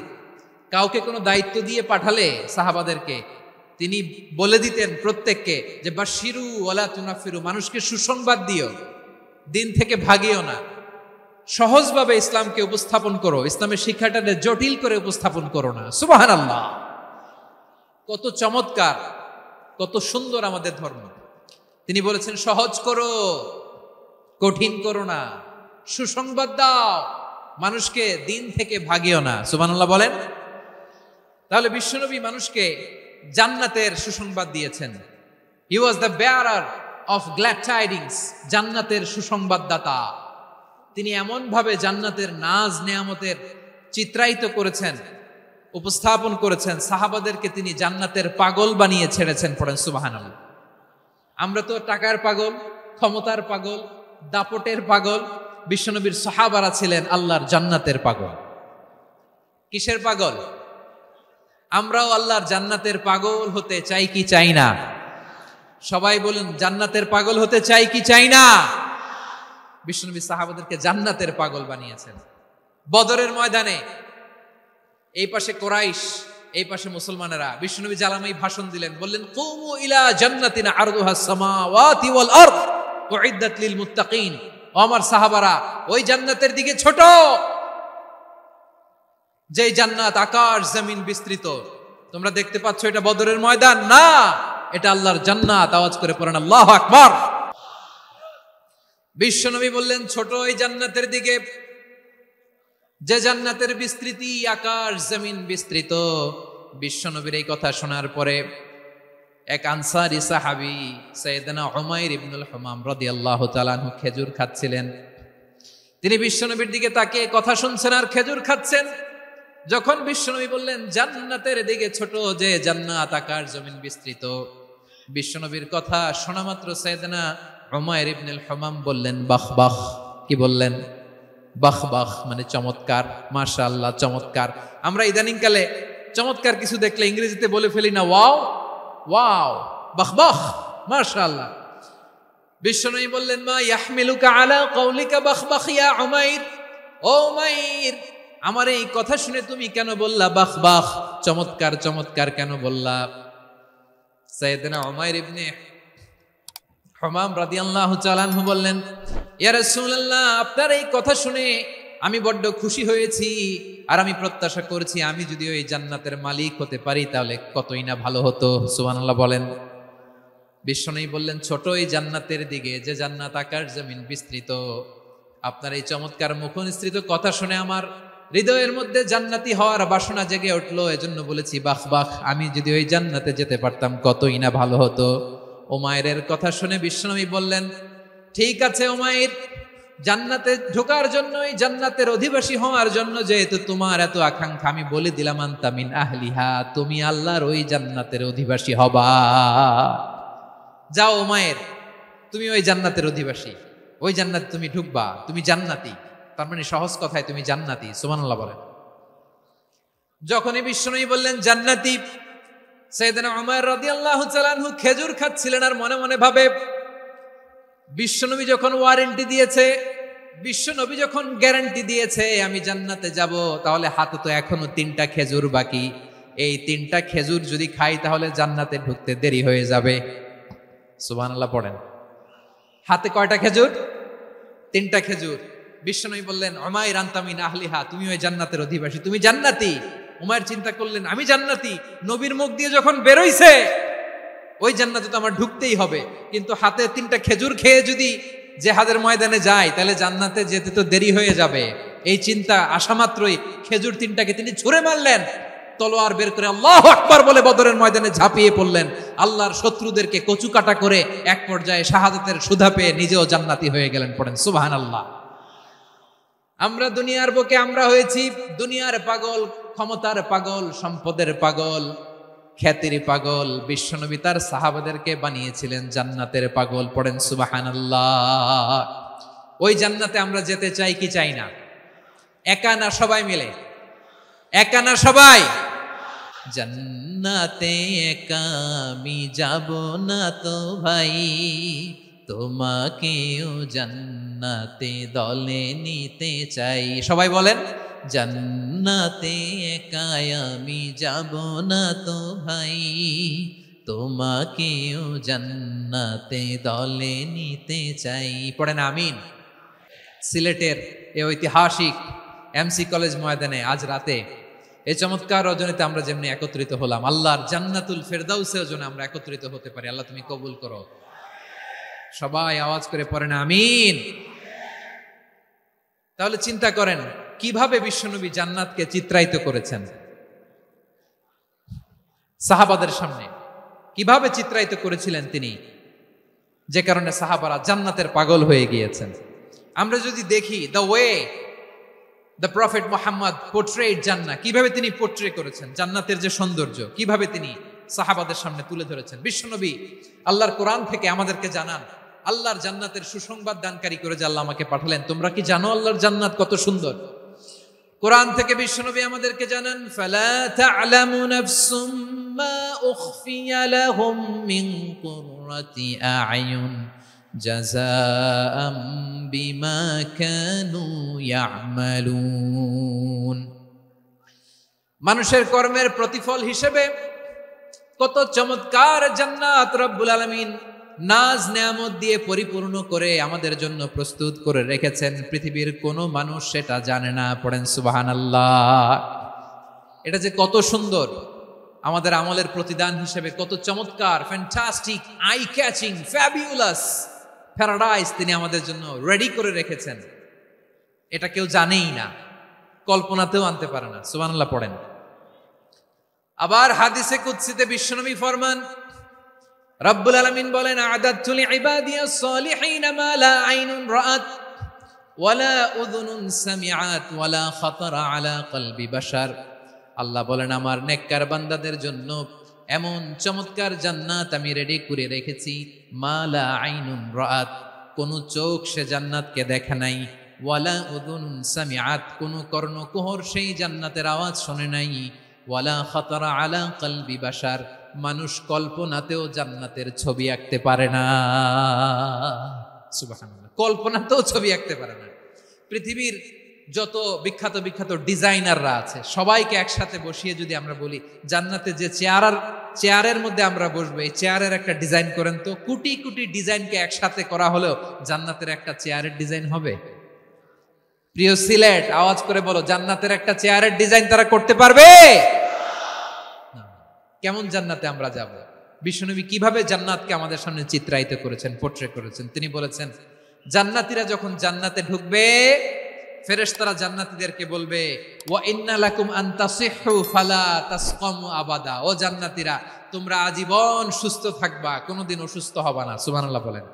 কাউকে কোনো দায়িত্ব দিয়ে পাঠালে সাহাবাদেরকে তিনি বলে দিতেন প্রত্যেককে যে বাশশিরু ওয়ালা তুনাফিরু, মানুষকে সুসংবাদ দিও, দিন থেকে ভাগিও না। সহজভাবে ইসলামকে উপস্থাপন করো, ইসলামের শিক্ষাটাকে জটিল করে উপস্থাপন করো না। সুবহানাল্লাহ, কত চমৎকার, কত সুন্দর আমাদের ধর্ম। তিনি বলেছেন সহজ করো, কঠিন করো না, সুসংবাদ দাও, মানুষকে দিন থেকে ভাগিও না। সুবহানাল্লাহ বলেন। তাহলে বিশ্বনবী মানুষকে জান্নাতের সুসংবাদ দিয়েছেন। He was the bearer of glad tidings, জান্নাতের সুসংবাদদাতা। তিনি এমন ভাবে জান্নাতের নাজ নেয়ামতের চিত্রায়িত করেছেন, উপস্থাপন করেছেন, সাহাবাদেরকে তিনি জান্নাতের পাগল বানিয়ে ছেড়েছেন। পড়েন সুবহানাল্লাহ। আমরা তো টাকার পাগল, ক্ষমতার পাগল, দাপটের পাগল। বিশ্বনবীর সাহাবারা ছিলেন আল্লাহর জান্নাতের পাগল। কিসের পাগল? আমরাও আল্লাহর জান্নাতের পাগল হতে চাই কি চাই না? সবাই বলুন, জান্নাতের পাগল হতে চাই কি চাই না? বিশ্বনবী সাহাবাদেরকে জান্নাতের পাগল বানিয়েছেন। বদরের ময়দানে এই পাশে কোরাইশ, এই পাশে মুসলমানেরা। বিশ্বনবী জালামাই ভাষণ দিলেন, বললেন কুমু ইলা জান্নাতিন আরদুহাস সামাওয়াতি ওয়াল আরদ উইদ্দাত লিল মুত্তাকিন। ও আমার সাহাবারা, ওই জান্নাতের দিকে ছোট, যে জান্নাত আকাশ জমিন বিস্তৃত। তোমরা দেখতে পাচ্ছ এটা বদরের ময়দান না, এটা আল্লাহর জান্নাত। আওয়াজ করে পড়েন আল্লাহু আকবার। বিশ্বনবী বললেন ছোট এই জান্নাতের দিকে, যে জান্নাতের বিস্তৃতি আকাশ জমিন বিস্তৃত। বিশ্বনবীর এই কথা শোনার পরে এক আনসারী সাহাবী সাইয়েদনা উমাইর ইবনুল হুমাম রাদিয়াল্লাহু তাআলা আনহু খেজুর খাচ্ছিলেন। তিনি বিশ্বনবীর দিকে তাকিয়ে কথা শুনছেন আর খেজুর খাচ্ছেন। যখন বিশ্বনবী বললেন জান্নাতের দিকে ছোট যে জান্নাত আকাশ জমিন বিস্তৃত, বিশ্বনবীর কথা শোনা মাত্র সাইয়েদনা উমাইর ইবনুল হুমাম বললেন বাহ বাহ। কি বললেন? বাহ বাহ, মানে চমৎকার, মাশাআল্লাহ, চমৎকার। আমরা ইদানিং কালে চমৎকার কিছু দেখলে ইংরেজিতে বলে ফেলি না ওয়াও ওয়াও, বাহ বাহ, মাশাআল্লাহ। বিশ্বনবী বললেন মা ইয়াহমিলুকা আলা কওলিকা বাহ বাহ ইয়া উমাইর, ও উমাইর, আমার এই কথা শুনে তুমি কেন বললা বাহ বাহ, চমৎকার চমৎকার কেন বললা? সাইয়েদনা উমাইর ইবনে হুমাম রাদিয়াল্লাহু তাআলা আনহু বললেন ইয়া রাসূলুল্লাহ, আপনার এই কথা শুনে আমি বড্ড খুশি হয়েছি, আর আমি প্রত্যাশা করছি আমি যদি ওই জান্নাতের মালিক হতে পারি তাহলে কতই না ভালো হতো। সুবহানাল্লাহ বলেন। বিশ্বনবী বললেন ছোট এই জান্নাতের দিকে যে জান্নাত আকাশ জমিন বিস্তৃত, আপনার এই চমৎকার মুখনিসৃত কথা শুনে আমার হৃদয়ের মধ্যে জান্নাতি হওয়ার বাসনা জেগে উঠলো, এজন্য বলেছি বাহ বাহ, আমি যদি ওই জান্নাতে যেতে পারতাম কতই না ভালো হতো। উমাইরের কথা শুনে বিশ্বনবী বললেন ঠিক আছে উমাইর, জান্নাতে ঢোকার জন্য, এই জান্নাতের অধিবাসী হওয়ার জন্য যেহেতু তোমার এত আকাঙ্ক্ষা, আমি বলে দিলাম আনতা মিন আহলিহা, তুমি আল্লাহর ওই জান্নাতের অধিবাসী হবা। যাও উমাইর, তুমি ওই জান্নাতের অধিবাসী, ওই জান্নাতে তুমি ঢুকবা, তুমি জান্নাতি। তার মানে সহজ কথায় তুমি জান্নাতি। সুবহানাল্লাহ বলেন। যখনই বিশ্বনবী বললেন জান্নাতি, সাইয়েদনা উমর রাদিয়াল্লাহু তাআলা আনহু খেজুর খাচ্ছিলেন আর মনে মনে ভাবে বিশ্বনবী যখন ওয়ারেন্টি দিয়েছে, বিশ্বনবী যখন গ্যারান্টি দিয়েছে আমি জান্নাতে যাব, তাহলে হাতে তো এখনো 3টা খেজুর বাকি। এই 3টা খেজুর যদি খাই তাহলে জান্নাতে ঢুকতে দেরি হয়ে যাবে। সুবহানাল্লাহ পড়েন। হাতে কয়টা খেজুর? 3টা খেজুর। বিশ্বনবী বললেন উমাইর আনতা মিন আহলিহা, তুমি ওই জান্নাতের অধিবাসী, তুমি জান্নাতি। উমাইর চিন্তা করলেন আমি জান্নাতি, নবীর মুখ দিয়ে যখন বেরোইছে ওই জান্নাতে তো আমার ঢুকতেই হবে, কিন্তু হাতে 3টা খেজুর খেয়ে যদি জিহাদের ময়দানে যাই তাহলে জান্নাতে যেতে তো দেরি হয়ে যাবে। এই চিন্তা আসা মাত্রই খেজুর 3টাকে তিনি ছুঁড়ে মারলেন, তলোয়ার বের করে আল্লাহু আকবার বলে বদরের ময়দানে ঝাঁপিয়ে পড়লেন। আল্লাহর শত্রুদেরকে কচুকাটা করে এক পর্যায়ে শাহাদাতের সুধা পেয়ে নিজেও জান্নাতি হয়ে গেলেন। পড়েন সুবহানাল্লাহ। আমরা দুনিয়ার বুকে আমরা হয়েছি দুনিয়ার পাগল, ক্ষমতার পাগল, সম্পদের পাগল, খ্যাতির পাগল। বিশ্বনবী তার সাহাবাদেরকে বানিয়েছিলেন জান্নাতের পাগল। পড়েন সুবহানাল্লাহ। ওই জান্নাতে আমরা যেতে চাই কি চাই না? একা না সবাই মিলে? একা না সবাই? জান্নাতে একা আমি যাব না তো ভাই, তোমাকেও জান্নাতে দলে নিতে চাই। সবাই বলেন জান্নাতে একা আমি যাব না তো ভাই, তোমাকেও জান্নাতে দলে নিতে চাই। পড়েন আমিন। সিলেটের এই ঐতিহাসিক এমসি কলেজ ময়দানে আজ রাতে এই চমৎকার রজনীতে আমরা যেমনি একত্রিত হলাম, আল্লাহর জান্নাতুল ফেরদাউসের জন্য আমরা একত্রিত হতে পারি। আল্লাহ তুমি কবুল করো। সবাই আওয়াজ করে পড়েন আমিন। তাহলে চিন্তা করেন কিভাবে বিশ্বনবী জান্নাতকে চিত্রায়িত করেছেন সাহাবাদের সামনে, কিভাবে চিত্রায়িত করেছিলেন তিনি, যে কারণে সাহাবারা জান্নাতের পাগল হয়ে গিয়েছেন। আমরা যদি দেখি the way the prophet Muhammad portrait জান্নাত, কিভাবে তিনি পোর্ট্রে করেছেন জান্নাতের যে সৌন্দর্য, কিভাবে তিনি সাহাবাদের সামনে তুলে ধরেছেন। বিশ্বনবী আল্লাহর কোরআন থেকে আমাদেরকে জানান আল্লাহর জান্নাতের সুসংবাদ দানকারী করে যে আল্লাহ আমাকে পাঠালেন। তোমরা কি জানো আল্লাহর জান্নাত কত সুন্দর? কোরআন থেকে বিশ্বনবী আমাদেরকে জানান ফালা তা'লামু নাফসুম মা উখফিয়া লাহুম মিন কুররাতি আ'য়ুন জাযাআম বিমা কানু ইয়া'মালুন। মানুষের কর্মের প্রতিফল হিসেবে কত চমৎকার জান্নাত রব্বুল আলামিন নাজ নেয়ামত দিয়ে পরিপূর্ণ করে আমাদের জন্য প্রস্তুত করে রেখেছেন। পৃথিবীর কোনো মানুষ সেটা জানে না। পড়েন সুবহানাল্লাহ। এটা যে কত সুন্দর, আমাদের আমলের প্রতিদান হিসেবে কত চমৎকার, fantastic, eye catching, fabulous paradise তিনি আমাদের জন্য রেডি করে রেখেছেন। এটা কেউ জানেই না, কল্পনাতেও আনতে পারে না। সুবহানাল্লাহ পড়েন। আবার হাদিসে কুদসিতে বিশ্বনবী ফরমান রব্বুল আলামিন বলেন আ'দাদতু লিইবাদিয়াস সালিহিন মা লা আইনুন রাআত ওয়ালা উযুনুন সামিআত ওয়ালা খাতারা আলা কলবি বাশার। আল্লাহ বলেন আমার নেককার বান্দাদের জন্য এমন চমৎকার জান্নাত আমি রেডি করে রেখেছি, মা লা আইনুন রাআত, কোন চোখ সে জান্নাতকে দেখে নাই, ওয়ালা উযুনুন সামিআত, কোন কর্ণকুহর সেই জান্নাতের আওয়াজ শোনে নাই, ওয়ালা খাতারা আলা কলবি বাশার, মানুষ কল্পনাতেও জান্নাতের ছবি আঁকতে পারে না। সুবহানাল্লাহ, কল্পনাতেও ছবি আঁকতে পারে না। পৃথিবীর যত বিখ্যাত বিখ্যাত ডিজাইনাররা আছে সবাইকে একসাথে বসিয়ে যদি আমরা বলি জান্নাতে যে চেয়ারের মধ্যে আমরা বসবো, এই চেয়ারের একটা ডিজাইন করেন তো, কোটি কোটি ডিজাইনকে একসাথে করা হলেও জান্নাতের একটা চেয়ারের ডিজাইন হবে? প্রিয় সিলেট, আওয়াজ করে বলো, জান্নাতের একটা চেয়ারের ডিজাইন তারা করতে পারবে? কেমন জান্নাতে আমরা যাব? বিশ্বনবী কিভাবে জান্নাতকে আমাদের সামনে চিত্রায়িত করেছেন, পোট্রে করেছেন। তিনি বলেছেন জান্নাতীরা যখন জান্নাতে ঢুকবে ফেরেশতারা জান্নাতীদেরকে বলবে ওয়া ইন্না লাকুম আন তাসিহু ফালা তাসকামু আবাদা, ও জান্নাতীরা তোমরা আজীবন সুস্থ থাকবা, কোনোদিন অসুস্থ হবা না। সুবহানাল্লাহ বলেন।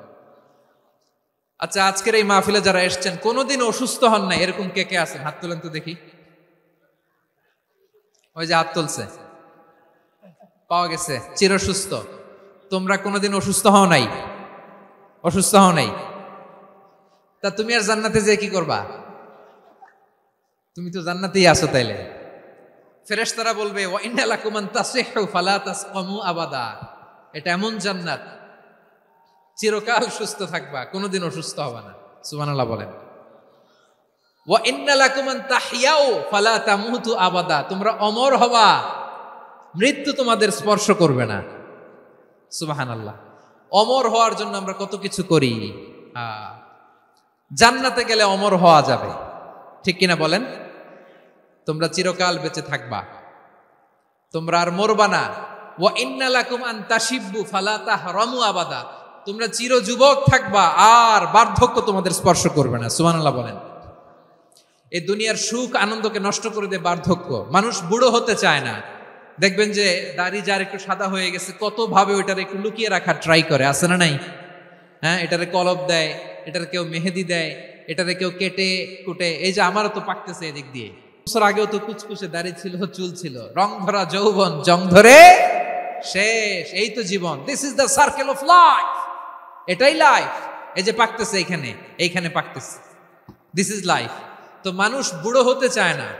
আচ্ছা, আজকের এই মাহফিলে যারা এসেছেন কোনোদিন অসুস্থ হন না এরকম কে কে আছেন? হাত তোলেন তো দেখি। ওই যে হাত তুলছে, পাওয়া গেছে, চিরসুস্থ। তোমরা কোনোদিন অসুস্থ হও নাই? অসুস্থ হও নাই? তা তুমি আর জান্নাতে যে কি করবা? তুমি তো জান্নাতেই আছো তাইলে। ফেরেশতারা বলবে ওয়া ইন্না লাকুম আন তাসিহু ফালা তাসকামু আবাদা, এটা এমন জান্নাত চিরকাল সুস্থ থাকবা, কোনোদিন অসুস্থ হবে না। সুবহানাল্লাহ বলেন। ওয়া ইন্না লাকুম আন তাহইয়াউ ফালা তামুতু আবাদা, তোমরা অমর হবা, মৃত্যু তোমাদের স্পর্শ করবে না। সুবহানাল্লাহ। অমর হওয়ার জন্য আমরা কত কিছু করি। জান্নাতে গেলে অমর হওয়া যাবে, ঠিক কিনা বলেন? তোমরা চিরকাল বেঁচে থাকবা, তোমরা আর মরবা না। ওয়া ইন্না লাকুম আন তাশিব্বু ফালা তাহরামু আবাদা, তোমরা চির যুবক থাকবা, আর বার্ধক্য তোমাদের স্পর্শ করবে না। সুবহানাল্লাহ বলেন। এই দুনিয়ার সুখ আনন্দকে নষ্ট করে দেয় বার্ধক্য। মানুষ বুড়ো হতে চায় না। দেখবেন যে দাড়ি যার একটু সাদা হয়ে গেছে কত ভাবে ওইটার একটু লুকিয়ে রাখার ট্রাই করে, আছে না নাই? হ্যাঁ, এটারে কলব দেয়, এটার কেউ মেহেদি দেয়, এটারে কেউ কেটে কুটে। এই যে আমারও তো পাকতেছে এদিক দিয়ে, বছর আগেও তো কুচকুচে দাড়ি ছিল, চুল ছিল, রং ধরা যৌবন জং ধরে শেষ। এই তো জীবন, this is the circle of life, এটাই লাইফ। এই যে পাকতেছে এইখানে পাকতেছে, দিস ইজ লাইফ। তো মানুষ বুড়ো হতে চায় না।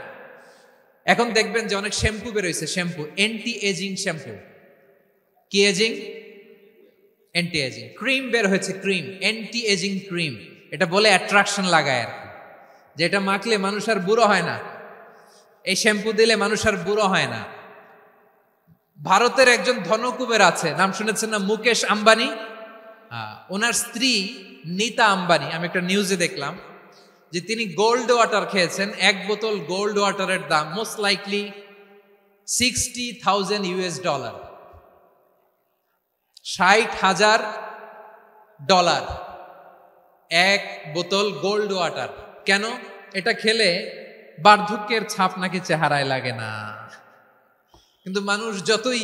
এখন দেখবেন যে অনেক শ্যাম্পু বেরোইছে, শ্যাম্পু অ্যান্টি এজিং শ্যাম্পু। কি এজিং? Anti ageing. ক্রিম বের হয়েছে, ক্রিম, অ্যান্টি এজিং ক্রিম। এটা বলে অ্যাট্রাকশন লাগায় আর কি, যে এটা মাখলে মানুষ আর বুড়ো হয় না, এই শ্যাম্পু দিলে মানুষ আর বুড়ো হয় না। ভারতের একজন ধনকুবের আছে, নাম শুনেছেন না? মুকেশ আম্বানি। ওনার স্ত্রী নীতা আম্বানি, আমি একটা নিউজে দেখলাম যে তিনি গোল্ড ওয়াটার খেয়েছেন। এক বোতল গোল্ড ওয়াটারের দাম মোস্ট লাইকলি $60,000 $60,000 এক বোতল গোল্ড ওয়াটার। কেন? এটা খেলে বার্ধক্যের ছাপ নাকি চেহারায় লাগে না। কিন্তু মানুষ যতই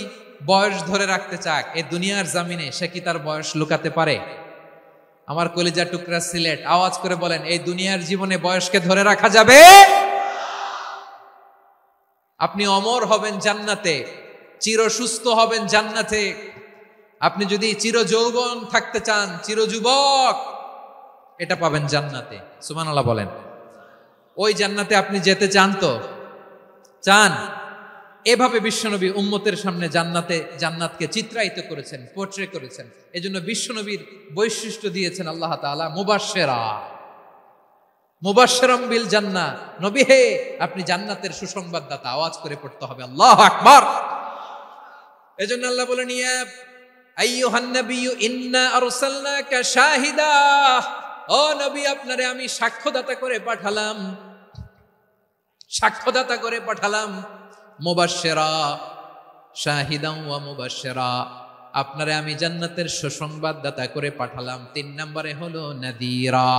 বয়স ধরে রাখতে চাক এই দুনিয়ার জামিনে, সে কি তার বয়স লুকাতে পারে? আমার কলিজা টুকরা সিলেট, আওয়াজ করে বলেন, এই দুনিয়ার জীবনে বয়সকে ধরে রাখা যাবে? আপনি অমর হবেন জান্নাতে, চির সুস্থ হবেন জান্নাতে। আপনি যদি চির যৌবন থাকতে চান, চির যুবক, এটা পাবেন জান্নাতে। সুবহানাল্লাহ বলেন। ওই জান্নাতে আপনি যেতে চান তো? চান? এভাবে বিশ্বনবী উম্মতের সামনে জান্নাতকে চিত্রায়িত করেছেন, পোর্ট্রে করেছেন। এজন্য বিশ্বনবীর বৈশিষ্ট্য দিয়েছেন আল্লাহ তাআলা মুবাশশিরাম বিল জান্নাহ। নবী হে, আপনি জান্নাতের সুসংবাদদাতা। আওয়াজ করে পড়তে হবে আল্লাহু আকবার। এজন্য আল্লাহ বলেন, ইয়া আইয়ুহান নাবিয়্যু ইন্না আরসালনাকা শাহিদা, ও নবী আপনারে আমি সাক্ষ্যদাতা করে পাঠালাম, সাক্ষ্যদাতা করে পাঠালাম। মুবাশশিরা শাহিদান ওয়া মুবাশশিরা, আপনারে আমি জান্নাতের সুসংবাদদাতা করে পাঠালাম। 3 নম্বরে হলো নাদিরা,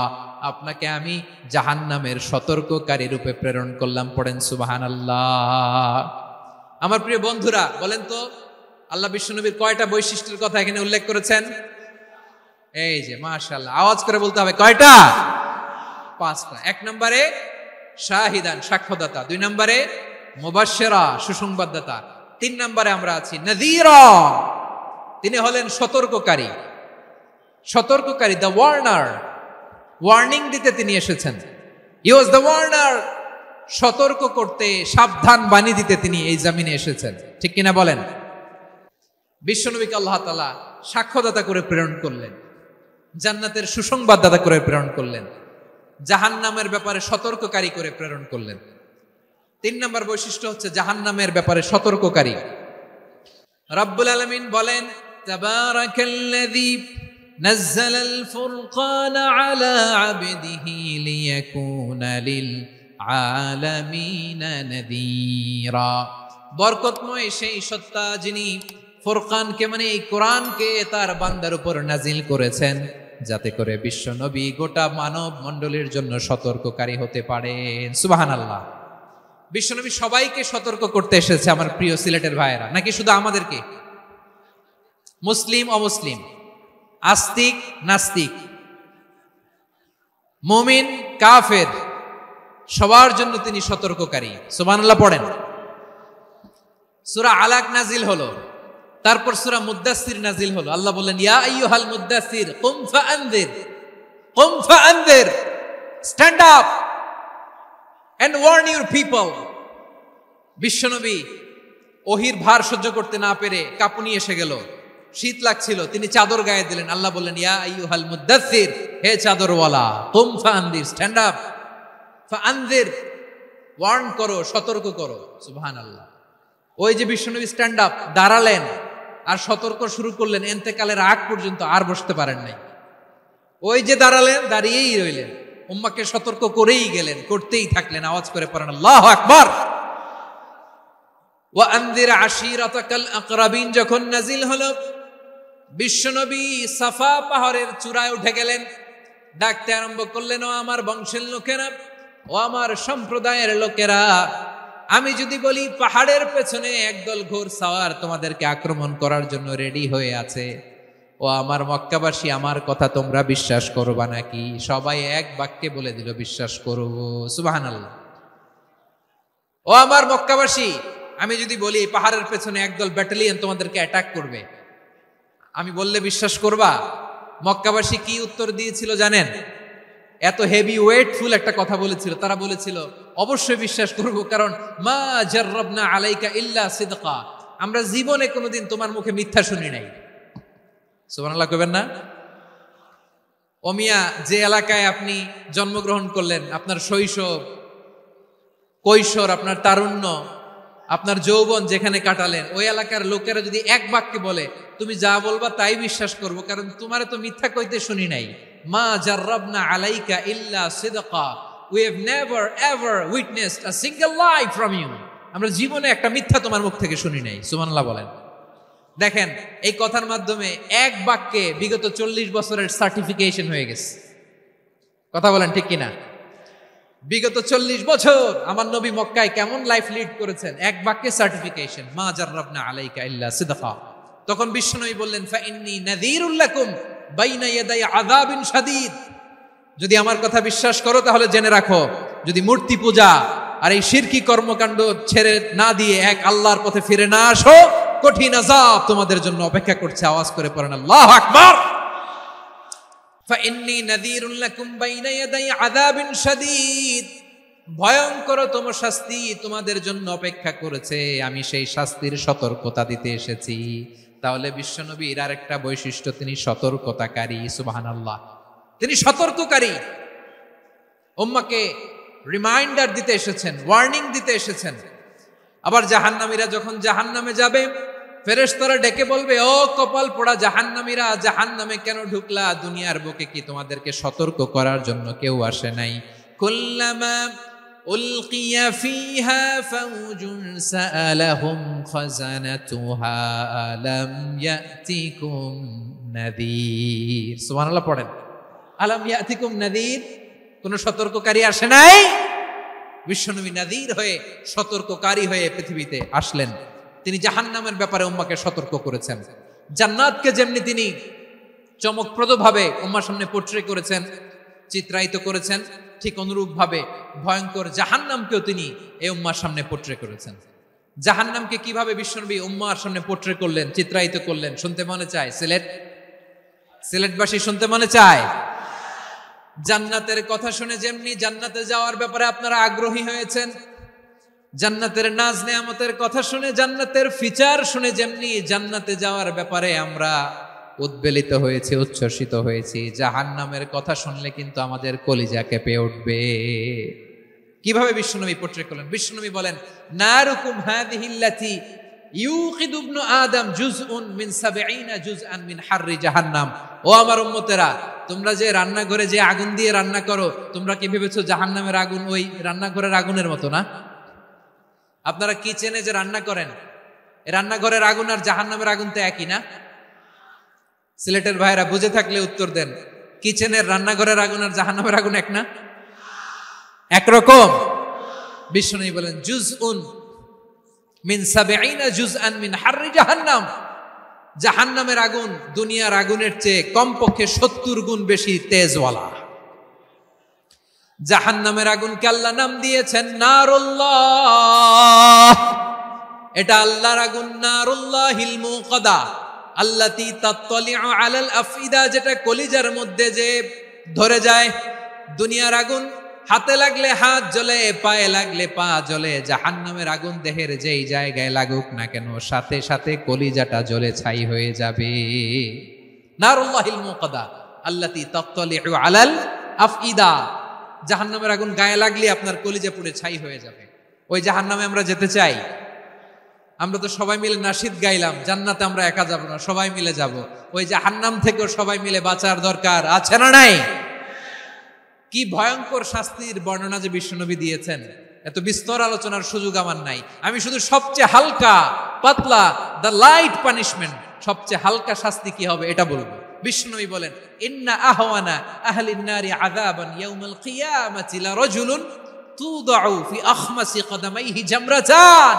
আপনাকে আমি জাহান্নামের সতর্ককারী রূপে প্রেরণ করলাম। পড়েন সুবহানাল্লাহ। আমার প্রিয় বন্ধুরা, বলেন তো আল্লাহ বিশ্বনবীর কয়টা বৈশিষ্ট্যের কথা এখানে উল্লেখ করেছেন? এই যে মাশাআল্লাহ, আওয়াজ করে বলতে হবে, কয়টা? 5টা। 1 নম্বরে শাহিদান, সাক্ষ্যদাতা। 2 নম্বরে মুবাশশিরা, সুসংবাদদাতা। 3 নম্বরে আমরা আছি নাযীরা, তিনি হলেন সতর্ককারী। সতর্ককারী, দ্য ওয়ার্নার, ওয়ার্নিং দিতে তিনি এসেছেন। হি ওয়াজ দ্য ওয়ার্নার, সতর্ক করতে, সাবধান বাণী দিতে তিনি এই জমিনে এসেছেন। ঠিক কিনা বলেন? বিশ্বনবীকে আল্লাহ তাআলা সাক্ষ্যদাতা করে প্রেরণ করলেন, জান্নাতের সুসংবাদদাতা করে প্রেরণ করলেন, জাহান্নামের ব্যাপারে সতর্ককারী করে প্রেরণ করলেন। 3 নম্বর বৈশিষ্ট্য হচ্ছে জাহান্নামের ব্যাপারে সতর্ককারী। রব্বুল আলামিন বলেন, তাবারাকাল্লাযী নাযালাল ফুরকানা আলা আবদিহি লিয়াকুনা লিল আলামিনা নাযীরা। বরকতময় সেই সত্তা যিনি ফুরকানকে মানে এই কোরআনকে তার বান্দার উপর নাজিল করেছেন, যাতে করে বিশ্ব নবী গোটা মানব মণ্ডলীর জন্য সতর্ককারী হতে পারেন। সুবহানাল্লাহ। বিশ্বনবী সবাইকে সতর্ক করতে এসেছে, আমার প্রিয় সিলেটের ভাইয়েরা, নাকি শুধু আমাদেরকে? মুসলিম অমুসলিম, আস্তিক নাস্তিক, মুমিন কাফের, সবার জন্য তিনি সতর্ককারী। সুবহানাল্লাহ পড়েন। সূরা আলাক নাজিল হলো, তারপর সূরা মুদ্দাসসির নাজিল হলো। আল্লাহ বললেন, ইয়া আইয়ুহাল মুদ্দাসসির কুম ফাআনযির, কুম ফাআনযির, stand up and warn your people. বিশ্বনবী ওহির ভার সহ্য করতে না পেরে কাঁপুনি এসে গেল, শীত লাগছিল, তিনি চাদর গায়ে দিলেন। আল্লাহ বললেন, ইয়া আইয়ুহাল মুদ্দাসসির, হে চাদরওয়ালা, কুম ফাআনযির, স্ট্যান্ড আপ, ফাআনযির, ওয়ার্ন করো, সতর্ক করো। সুবহানাল্লাহ। ওই যে বিশ্বনবী স্ট্যান্ড আপ, দাঁড়ালেন আর সতর্ক শুরু করলেন, ইন্তেকালের আগ পর্যন্ত আর বসতে পারেন নাই। ওই যে দাঁড়ালেন, দাঁড়িয়েই রইলেন, উম্মাকে সতর্ক করেই গেলেন, করতেই থাকলেন। আওয়াজ করে পড়েন আল্লাহু আকবার। ওয়া আনযির আশীরাতাকাল আকরাবিন যখন নাজিল হলো, বিশ্বনবী সাফা পাহাড়ের চূড়ায় উঠে গেলেন, ডাকতে আরম্ভ করলেন, ও আমার বংশের লোকেরা, ও আমার সম্প্রদায়ের লোকেরা, আমি যদি বলি পাহাড়ের পেছনে একদল ঘোড়সাওয়ার তোমাদেরকে আক্রমণ করার জন্য রেডি হয়ে আছে, ও আমার মক্কাবাসী, আমার কথা তোমরা বিশ্বাস করবা নাকি? সবাই এক বাক্যে বলে দিল, বিশ্বাস করব। সুবহানাল্লাহ। ও আমার মক্কাবাসী, আমি যদি বলি পাহাড়ের পেছনে একদল ব্যাটালিয়ন তোমাদেরকে অ্যাটাক করবে, আমি বললে বিশ্বাস করবা? মক্কাবাসী কি উত্তর দিয়েছিল জানেন? এত হেভি ওয়েটফুল একটা কথা বলেছিল। তারা বলেছিল, অবশ্যই বিশ্বাস করব, কারণ মা জাররাবনা আলাইকা ইল্লা সিদকা, আমরা জীবনে কোনোদিন তোমার মুখে মিথ্যা শুনি নাই। সুবহানাল্লাহ কইবেন না? ও মিয়া, যে এলাকায় আপনি জন্মগ্রহণ করলেন, আপনার শৈশব, কৈশোর, আপনার তারুণ্য, আপনার যৌবন যেখানে কাটালেন, ওই এলাকার লোকেরা যদি এক বাক্যে বলে তুমি যা বলবা তাই বিশ্বাস করব, কারণ তোমারে তো মিথ্যা কইতে শুনি নাই। মা জাররাবনা আলাইকা ইল্লা সিদকা, we have never ever witnessed a single lie from you, আমরা জীবনে একটা মিথ্যা তোমার মুখ থেকে শুনি নাই। সুবহানাল্লাহ বলেন। দেখেন, এই কথার মাধ্যমে এক বাক্যে বিগত 40 বছরের সার্টিফিকেশন হয়ে গেছে। কথা বলেন ঠিক কিনা? বিগত 40 বছর আমার নবী মক্কায় কেমন লাইফ লিড করেছেন, এক বাক্যে সার্টিফিকেশন, মা জাররাবনা আলাইকা ইল্লা সিদকা। তখন বিশ্বনবী বললেন, ফাইন্নী নাযীরুল লাকুম বাইনা ইয়াদাই আযাবিন শাদীদ, যদি আমার কথা বিশ্বাস করো তাহলে জেনে রাখো, যদি মূর্তি পূজা আর এই শিরকি কর্মকাণ্ড ছেড়ে না দিয়ে এক আল্লাহর পথে ফিরে না আসো, কঠিন আযাব তোমাদের জন্য অপেক্ষা করছে। আওয়াজ করে পড়েন আল্লাহু আকবার। ফাইন্নী নাযীরুল লাকুম বাইনা ইয়াদাই আযাবিন শাদীদ, ভয়ঙ্করতম শাস্তি তোমাদের জন্য অপেক্ষা করেছে, আমি সেই শাস্তির সতর্কতা দিতে এসেছি। তাহলে বিশ্বনবীর আরেকটা বৈশিষ্ট্য, তিনি সতর্কতাকারী। সুবহানাল্লাহ। তিনি সতর্ককারী, উম্মাকে রিমাইন্ডার দিতে এসেছেন, ওয়ার্নিং দিতে এসেছেন। আবার জাহান্নামীরা যখন জাহান্নামে যাবে, ফেরেশতারা ডেকে বলবে, ও কপাল পোড়া জাহান্নামীরা, জাহান্নামে কেন ঢুকলা? দুনিয়ার বুকে কি তোমাদেরকে সতর্ক করার জন্য কেউ আসে নাই? কুল্লামা উলকিয়া ফিহা ফাউজুন সাআলাহুম খাযানাতুহা আলাম ইয়াতিকুম নাযীর। সুবহানাল্লাহ পড়েন। আলাম ইয়াতিকুম নাযীর, কোন সতর্ককারী আসে নাই? বিশ্বনবী নাযীর হয়ে, সতর্ককারী হয়ে পৃথিবীতে আসলেন। তিনি জাহান্নামের ব্যাপারে উম্মাকে সতর্ক করেছেন। জান্নাতকে যেমনি তিনি চমকপ্রদভাবে উম্মার সামনে পোট্রে করেছেন, চিত্রায়িত করেছেন, ঠিক অনুরূপভাবে ভয়ঙ্কর জাহান্নামকেও তিনি এই উম্মার সামনে পোট্রে করেছেন। জাহান্নামকে কিভাবে বিশ্বনবী উম্মার সামনে পোট্রে করলেন, চিত্রায়িত করলেন, শুনতে মনে চায়? সিলেটবাসী শুনতে মনে চায়? জান্নাতের কথা শুনে যেমনি জান্নাতে যাওয়ার ব্যাপারে আপনারা আগ্রহী হয়েছেন, জান্নাতের নাজ নেয়ামতের কথা শুনে, জান্নাতের ফিচার শুনে যেমনি জান্নাতে যাওয়ার ব্যাপারে আমরা উদ্বেলিত হয়েছি, উচ্ছ্বসিত হয়েছি, জাহান্নামের কথা শুনলে কিন্তু আমাদের কলিজা কেঁপে উঠবে। কিভাবে বিশ্বনবী পোট্রে করলেন? বিশ্বনবী বলেন, নারুকুম হাদিহিল্লাতি ইউকিদু ইবনু আদম জুজউন মিন 70 জুজআন মিন হাররি জাহান্নাম। ও আমার উম্মতেরা, তোমরা যে রান্নাঘরে যে আগুন দিয়ে রান্না করো, তোমরা কি ভেবেছো জাহান্নামের আগুন ওই রান্নাঘরের আগুনের মতো না? আপনারা কিচেনে যে রান্না করেন, রান্নাঘরের আগুন আর জাহান্নামের আগুন তো একই না? সিলেটের ভাইরা বুঝে থাকলে উত্তর দেন, কিচেনের রান্নাঘরের আগুন আর জাহান্নামের আগুন এক না? একরকম। বিশ্বনবী বলেন, জুজউন মিন 70 জুজআন মিন হাররি জাহান্নাম। জাহান্নামের আগুন দুনিয়ার আগুনের চেয়ে কমপক্ষে 70 গুণ বেশি তেজওয়ালা। জাহান্নামের আগুনকে আল্লাহ নাম দিয়েছেন নারুল্লাহ। এটা আল্লাহর আগুন, নারুল্লাহিল মুকাদা আল্লাতী তাত্তালিউ আলাল আফইদা, যেটা কলিজার মধ্যে যে ধরে যায়। দুনিয়ার আগুন হাতে লাগলে হাত জ্বলে, পায়ে লাগলে পা জ্বলে। জাহান্নামের আগুন দেহের যেই জায়গায় লাগুক না কেন, সাথে সাথে কলিজাটা জ্বলে ছাই হয়ে যাবে। নারুল্লাহিল মুকাদা আল্লাতী তাত্তালিউ আলাল আফইদা। জাহান্নামের আগুন গায়ে লাগলে আপনার কলিজা পুড়ে ছাই হয়ে যাবে। ওই জাহান্নামে আমরা যেতে চাই? আমরা তো সবাই মিলে নাশিদ গাইলাম, জান্নাতে আমরা একা যাব না, সবাই মিলে যাব। ওই জাহান্নাম থেকেও সবাই মিলে বাঁচার দরকার আছে না নাই? কি ভয়ঙ্কর শাস্তির বর্ণনা যে বিশ্বনবী দিয়েছেন, এত বিস্তর আলোচনার সুযোগ আমার নাই। আমি শুধু সবচেয়ে হালকা পাতলা, দ্য লাইট পানিশমেন্ট, সবচেয়ে হালকা শাস্তি কি হবে এটা বলবো। বিশ্বনবী বলেন, ইন্না আহওয়ানা আহলিন নারি আযাবান ইয়াউমাল কিয়ামাতি লারাজুলুন তুদাউ ফি আখমাসি কদামাইহি জামরাতান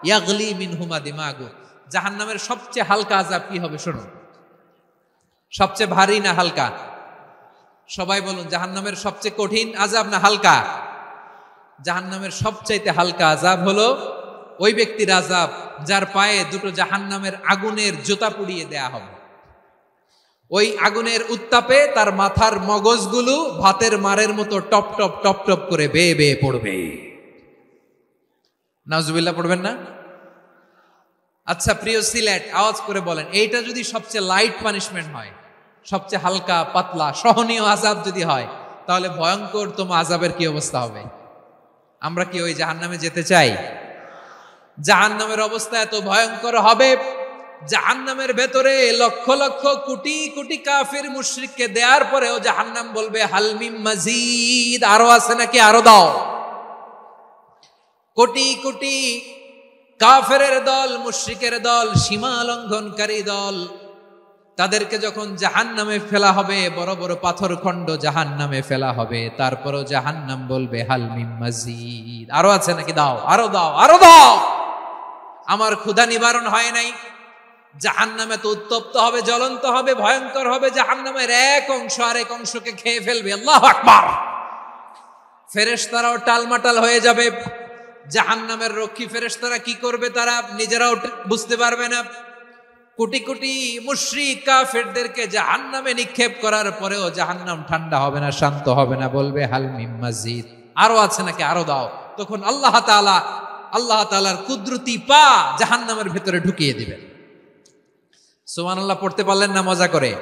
ইয়াগলি মিনহুমা দিমাগু। জাহান্নামের সবচেয়ে হালকা আযাব কি হবে শোনো। সবচেয়ে ভারী না হালকা? সবাই বলুন, জাহান্নামের সবচেয়ে কঠিন আযাব না হালকা? জাহান্নামের সবচাইতে হালকা আযাব হলো ওই ব্যক্তির আযাব যার পায়ে দুটো জাহান্নামের আগুনের জুতা পুড়িয়ে দেয়া হবে। ওই আগুনের উত্তাপে তার মাথার মগজগুলো ভাতের মারের মতো টপ টপ টপ টপ করে বেয়ে বেয়ে পড়বে। নাউজুবিল্লাহ পড়বেন না? আচ্ছা প্রিয় সিলেট, আওয়াজ করে বলেন, এইটা যদি সবচেয়ে লাইট পানিশমেন্ট হয়, সবচেয়ে হালকা পাতলা সহনীয় আযাব যদি হয়, তাহলে ভয়ঙ্করতম আযাবের কি অবস্থা হবে? আমরা কি ওই জাহান্নামে যেতে চাই? জাহান্নামের অবস্থা এত ভয়ঙ্কর হবে, জাহান্নামের ভেতরে লক্ষ লক্ষ কোটি কোটি কাফির মুশরিককে দেওয়ার পরেও জাহান্নাম বলবে হাল মিন মাজিদ, আরো আছে নাকি, আরো দাও। কোটি কোটি কাফেরের দল, মুশরিকের দল, সীমা লঙ্ঘনকারী দল, তাদেরকে যখন জাহান্নামে ফেলা হবে, বড় বড় পাথর খণ্ড জাহান্নামে ফেলা হবে, তারপরও জাহান্নাম বলবে হাল মিন মাজিদ, আরো আছে নাকি, দাও, আরো দাও, আরো দাও। আমার ক্ষুধা নিবারণ হয় নাই। জাহান্নামে তো উত্তপ্ত হবে, জ্বলন্ত হবে, ভয়ঙ্কর হবে। জাহান্নামের এক অংশ আরেক অংশকে খেয়ে ফেলবে। আল্লাহু আকবার। ফেরেশতারাও টালমাটাল হয়ে যাবে। জাহান্নামের রক্ষী ফেরেশতারা কি করবে তারা নিজেরাও বুঝতে পারবে না। কোটি কোটি মুশরিক কাফেরদেরকে জাহান্নামে নিক্ষেপ করার পরেও জাহান্নাম ঠান্ডা হবে না, শান্ত হবে না, বলবে হাল মিন মাজিদ, আরো আছে নাকি, আরো দাও। তখন আল্লাহ তাআলার কুদরতি পা জাহান্নামের ভেতরে ঢুকিয়ে দিবেন। সুবহানাল্লাহ পড়তে পারলেন না মজা করে?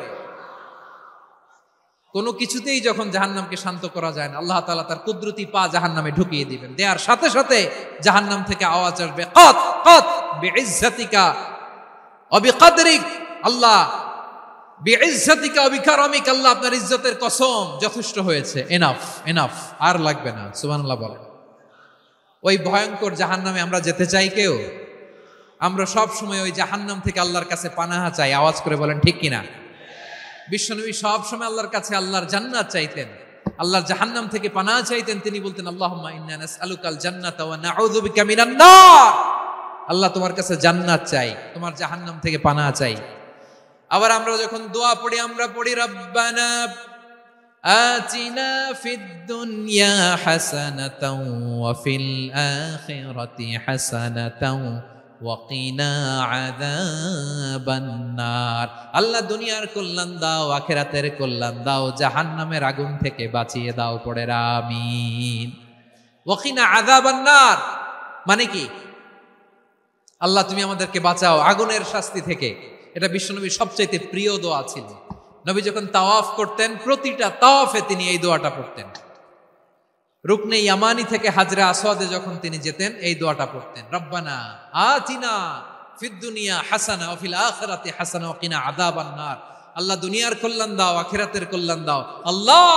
কোনো কিছুতেই যখন জাহান্নামকে শান্ত করা যায় না, আল্লাহ তাআলা তার কুদরতি পা জাহান্নামে ঢুকিয়ে দিবেন। দেওয়ার সাথে সাথে জাহান্নাম থেকে আওয়াজ আসবে, কত কত বিইজ্জাতিকা ওয়া বিকদরিক, আল্লাহ বিইজ্জাতিকা ওয়া বিকারামিক, আল্লাহ আপনার ইজ্জতের কসম, যথেষ্ট হয়েছে, এনাফ এনাফ, আর লাগবে না। সুবহানাল্লাহ বলেন। ওই ভয়ঙ্কর জাহান্নামে আমরা যেতে চাই কেউ? আমরা সব সময় ওই জাহান্নাম থেকে আল্লাহর কাছে পানাহা চাই। আওয়াজ করে বলেন ঠিক কিনা? বিশ্বনবী সব সময় আল্লাহর কাছে আল্লাহর জান্নাত চাইতেন, আল্লাহর জাহান্নাম থেকে পানাহা চাইতেন। তিনি বলতেন, আল্লাহুম্মা ইন্না নাসআলুকাল জান্নাতা ওয়া নাউযু বিকা মিনান নার। আল্লাহ তোমার কাছে জান্নাত চাই, তোমার জাহান্নাম থেকে পানাহ চাই। আবার আমরা যখন দোয়া পড়ি আমরা পড়ি রব্বানা আতিনা ফিদ দুনিয়া হাসানাতাও ওয়া ফিল আখিরাতি হাসানাতাও ওয়া কিনা আযাবান নার। আল্লাহ দুনিয়ার কল্যাণ দাও, আখিরাতের কল্যাণ দাও, জাহান্নামের আগুন থেকে বাঁচিয়ে দাও, পড়ে আমিন। ওয়া কিনা আযাবান নার মানে কি? আল্লাহ তুমি আমাদেরকে বাঁচাও আগুনের শাস্তি থেকে। এটা বিশ্বনবীর সবচাইতে প্রিয় দোয়া ছিল। নবী যখন তাওয়াফ করতেন প্রতিটা তাওয়াফে তিনি এই দোয়াটা পড়তেন। রুকনে ইয়ামানি থেকে হাজরা আসওয়াদে যখন তিনি যেতেন এই দোয়াটা পড়তেন, রব্বানা আতিনা ফিদ দুনিয়া হাসানা ওয়া ফিল আখিরাতি হাসানা ওয়া কিনা আযাবান নার। আল্লাহ দুনিয়ার কল্যাণ দাও, আখিরাতের কল্যাণ দাও, আল্লাহ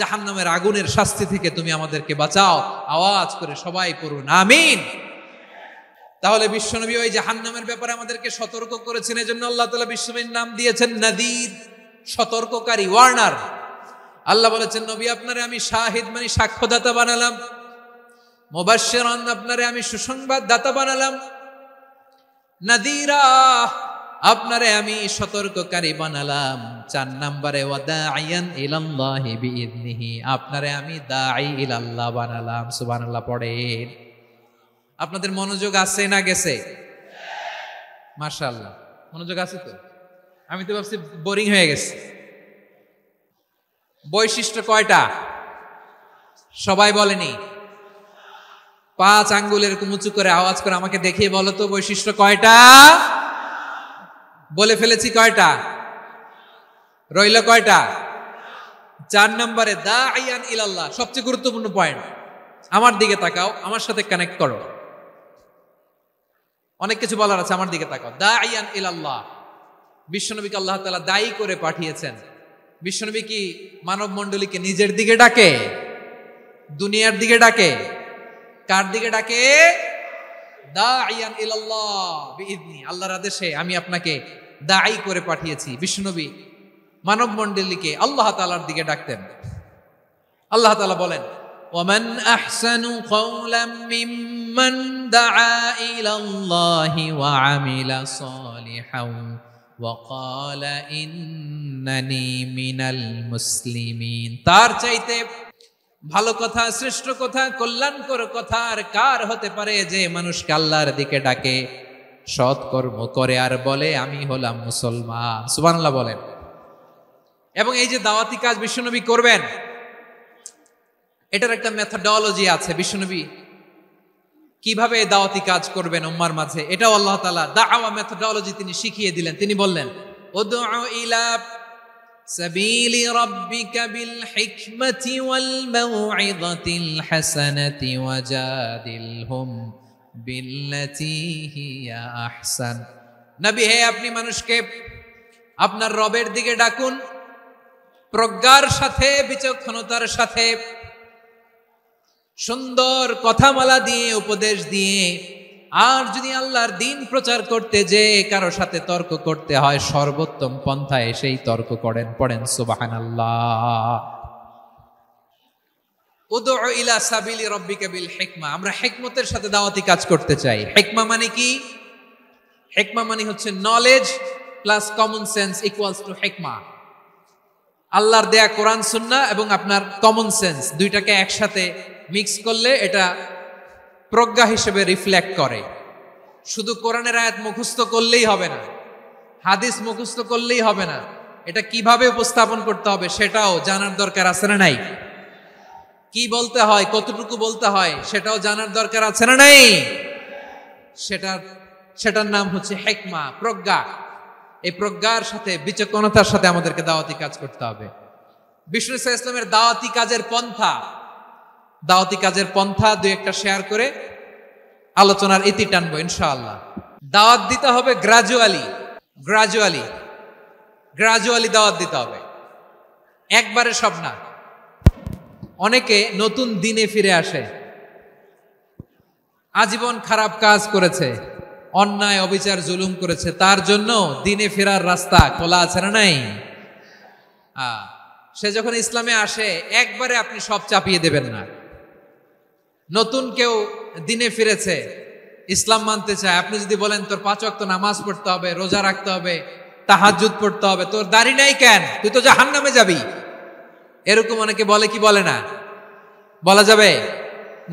জাহান্নামের আগুনের শাস্তি থেকে তুমি আমাদেরকে বাঁচাও। আওয়াজ করে সবাই পড়ুন আমিন। তাহলে বিশ্বনবী ওই জাহান্নামের ব্যাপারে আমাদেরকে সতর্ক করেছেন, এজন্য আল্লাহ তাআলা বিশ্বনবীর নাম দিয়েছেন নাদির, সতর্ককারী, ওয়ার্নার। আল্লাহ বলেছেন নবী আপনারে আমি শাহিদ মানে সাক্ষ্যদাতা বানালাম, মুবাশশিরান আপনারে আমি সুসংবাদ দাতা বানালাম, নাদিরা আপনারে আমি সতর্ককারী বানালাম। 4 নম্বরে ওয়াদাইয়ান ইলাল্লাহি বিইذনিহি আপনারে আমি দাঈ ইলাল্লাহ বানালাম। সুবহানাল্লাহ পড়েন। আপনাদের মনোযোগ আছে না গেছে? মাশাআল্লাহ মনোযোগ আছে তো। আমি তো ভাবছি বোরিং হয়ে গেছে। বৈশিষ্ট্য কয়টা সবাই বলেনি? 5 আঙ্গুল এরকম উঁচু করে আওয়াজ করে আমাকে দেখিয়ে বলো তো বৈশিষ্ট্য কয়টা? বলে ফেলেছি কয়টা? রইল কয়টা? 4 নম্বরে দাঈয়ান ইলাল্লাহ, সবচেয়ে গুরুত্বপূর্ণ পয়েন্ট। আমার দিকে তাকাও, আমার সাথে কানেক্ট করো। অনেক কিছু বলার আছে, আমার দিকে তাকাও। দাঈয়ান ইলাল্লাহ, বিশ্বনবীকে আল্লাহ তাআলা দায়ী করে পাঠিয়েছেন। বিশ্বনবী কি মানব মণ্ডলীকে নিজের দিকে ডাকে? দুনিয়ার দিকে ডাকে? কার দিকে ডাকে? দাঈয়ান ইলাল্লাহ বিইذনি, আল্লাহর আদেশে আমি আপনাকে দায়ী করে পাঠিয়েছি। বিশ্বনবী মানব মণ্ডলীকে আল্লাহ তাআলার দিকে ডাকতেন। আল্লাহ তাআলা বলেন ওয়ামান আহসানু কওলাম মিম্মান দাআ ইলাল্লাহি ওয়া আমিলা সালিহান ওয়া ক্বালা ইন্নানি মিনাল মুসলিমিন। তার চাইতে ভালো কথা, শ্রেষ্ঠ কথা, কল্যাণকর কথা আর কার হতে পারে যে মানুষকে আল্লাহর দিকে ডাকে, সৎকর্ম করে আর বলে আমি হলাম মুসলমান। সুবহানাল্লাহ বলেন। এবং এই যে দাওয়াতি কাজ বিশ্বনবী করবেন, এটার একটা মেথডোলজি আছে। বিশ্বনবী কিভাবে দাওয়াতি কাজ করবেন উম্মার মাঝে, এটাও আল্লাহ তাআলা দাওয়া মেথডোলজি তিনি শিখিয়ে দিলেন। তিনি বললেন উদউ ইলা সাবিলি রাব্বিকা বিল হিকমাতি ওয়াল মাউইযাতিল হাসানাতি ওয়াজাদিলহুম বিল্লাতী হিয়া আহসান। নবী হে, আপনি মানুষকে আপনার রবের দিকে ডাকুন প্রজ্ঞার সাথে, বিচক্ষণতার সাথে, সুন্দর কথামালা দিয়ে, উপদেশ দিয়ে। আর যদি আল্লাহর দ্বীন প্রচার করতে যে কারো সাথে তর্ক করতে হয়, সর্বোত্তম পন্থায় সেই তর্ক করেন। পড়েন সুবহানাল্লাহ। উদউ ইলা সাবিলি রাব্বিকা বিল হিকমা, আমরা হিকমতের সাথে দাওয়াতি কাজ করতে চাই। হিকমা মানে কি? হিকমা মানে হচ্ছে knowledge plus common sense equals to হিকমা। আল্লাহর দেয়া কোরআন সুন্নাহ এবং আপনার কমন সেন্স দুইটাকে একসাথে মিক্স করলে এটা প্রজ্ঞা হিসেবে রিফ্লেক্ট করে। শুধু কোরআনের আয়াত মুখস্থ করলেই হবে না, হাদিস মুখস্থ করলেই হবে না, এটা কিভাবে উপস্থাপন করতে হবে সেটাও জানার দরকার আছে না নাই? কি বলতে হয়, কতটুকু বলতে হয় সেটাও জানার দরকার আছে না নাই? সেটার নাম হচ্ছে হিকমা, প্রজ্ঞা। এই প্রজ্ঞার সাথে, বিচক্ষণতার সাথে আমাদেরকে দাওয়াতি কাজ করতে হবে। বিষ্ণু ইসলামের দাওয়াতি কাজের পন্থা দুই একটা শেয়ার করে আলোচনার ইতি টানবো ইনশাআল্লাহ। দাওয়াত দিতে হবে গ্রাজুয়ালি দাওয়াত দিতে হবে, একবারে সব না। অনেকে নতুন দিনে ফিরে আসে, আজীবন খারাপ কাজ করেছে, অন্যায় অবিচার জুলুম করেছে, তার জন্য দিনে ফেরার রাস্তা খোলা আছে না নাই? সে যখন ইসলামে আসে একবারে আপনি সব চাপিয়ে দেবেন না। নতুন কেউ দিনে ফিরেছে, ইসলাম মানতে চায়, আপনি যদি বলেন তোর 5 ওয়াক্ত নামাজ পড়তে হবে, রোজা রাখতে হবে, তাহাজ্জুদ পড়তে হবে, তোর দাড়ি নাই কেন, তুই তো জাহান্নামে যাবি, এরকম অনেকে বলে কি বলে না? বলা যাবে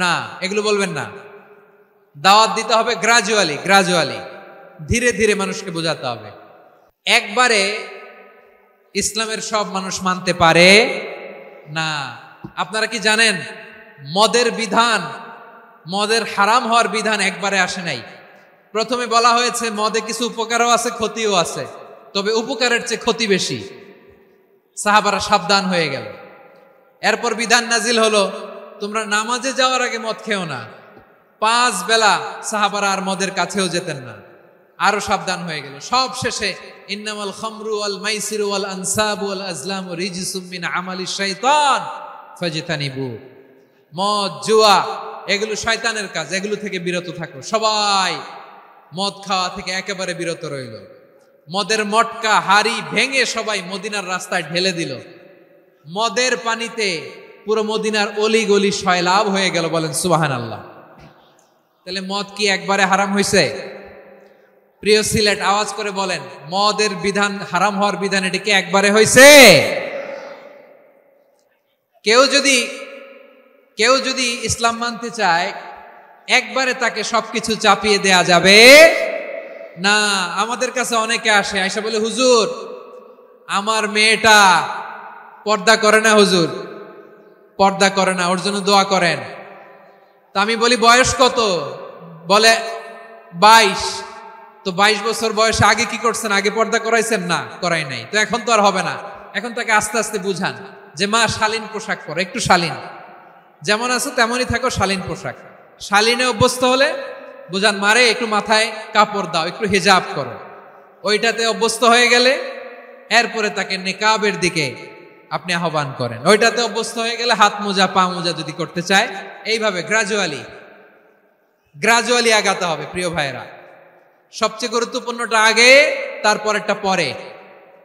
না, এগুলো বলবেন না। দাওয়াত দিতে হবে গ্রাজুয়ালি, ধীরে ধীরে মানুষকে বোঝাতে হবে। একবারে ইসলামের সব মানুষ মানতে পারে না। আপনারা কি জানেন মদের হারাম হওয়ার বিধান একবারে আসে নাই। প্রথমে বলা হয়েছে মদে কিছু উপকারও আছে, ক্ষতিও আছে, তবে উপকারের চেয়ে ক্ষতি বেশি। সাহাবারা সাবধান হয়ে গেল। এরপর বিধান নাজিল হলো, তোমরা নামাজে যাওয়ার আগে মদ খেও না। 5 বেলা সাহাবারা আর মদের কাছেও যেতেন না, আরো সাবধান হয়ে গেল। সব শেষে ইন্নামাল খামরু ওয়াল মাইসিরু ওয়াল আনসাবু ওয়াল আজলামু রিজসুম মিন আমালিশ শাইতান ফাজতানিবু। মদ, জুয়া এগুলো শয়তানের কাজ, এগুলো থেকে বিরত থাকো। সবাই মদ খাওয়া থেকে একেবারে বিরত রইল। মদের মটকা হাড়ি ভেঙে সবাই মদিনার রাস্তায় ঢেলে দিল। মদের পানিতে পুরো মদিনার অলি গলি সয়লাভ হয়ে গেল। বলেন সুবহানাল্লাহ। তাহলে মদ কি একবারে হারাম হয়েছে? প্রিয় সিলেট, আওয়াজ করে বলেন, মদের বিধান, হারাম হওয়ার বিধান এটি কি একবারে হয়েছে? কেউ যদি ইসলাম মানতে চায়, একবারে তাকে সবকিছু চাপিয়ে দেয়া যাবে না। আমাদের কাছে অনেকে আসে, আয়সা বলে, হুজুর আমার মেয়েটা পর্দা করে না, হুজুর পর্দা করে না, ওর জন্য দোয়া করেন। তা আমি বলি বয়স কত? বলে 22। তো 22 বছর বয়সে আগে কি করছেন? আগে পর্দা করাইছেন? না, করাই নাই। তো এখন তো আর হবে না। এখন তাকে আস্তে আস্তে বুঝান যে মা শালীন পোশাক পরো, একটু শালীন, যেমন আছো তেমনই থাকো, শালীন পোশাক। শালীনে অভ্যস্ত হলে বুঝান, মারে একটু মাথায় কাপড় দাও, একটু হিজাব করো। ওইটাতে অভ্যস্ত হয়ে গেলে এরপরে তাকে নিকাবের দিকে আপনি আহ্বান করেন। ওইটাতে অভ্যস্ত হয়ে গেলে হাত মোজা, পা মোজা যদি করতে চায়, এইভাবে গ্রাজুয়ালি আগাতে হবে। প্রিয় ভাইয়েরা, সবচেয়ে গুরুত্বপূর্ণটা আগে, তারপরেরটা পরে।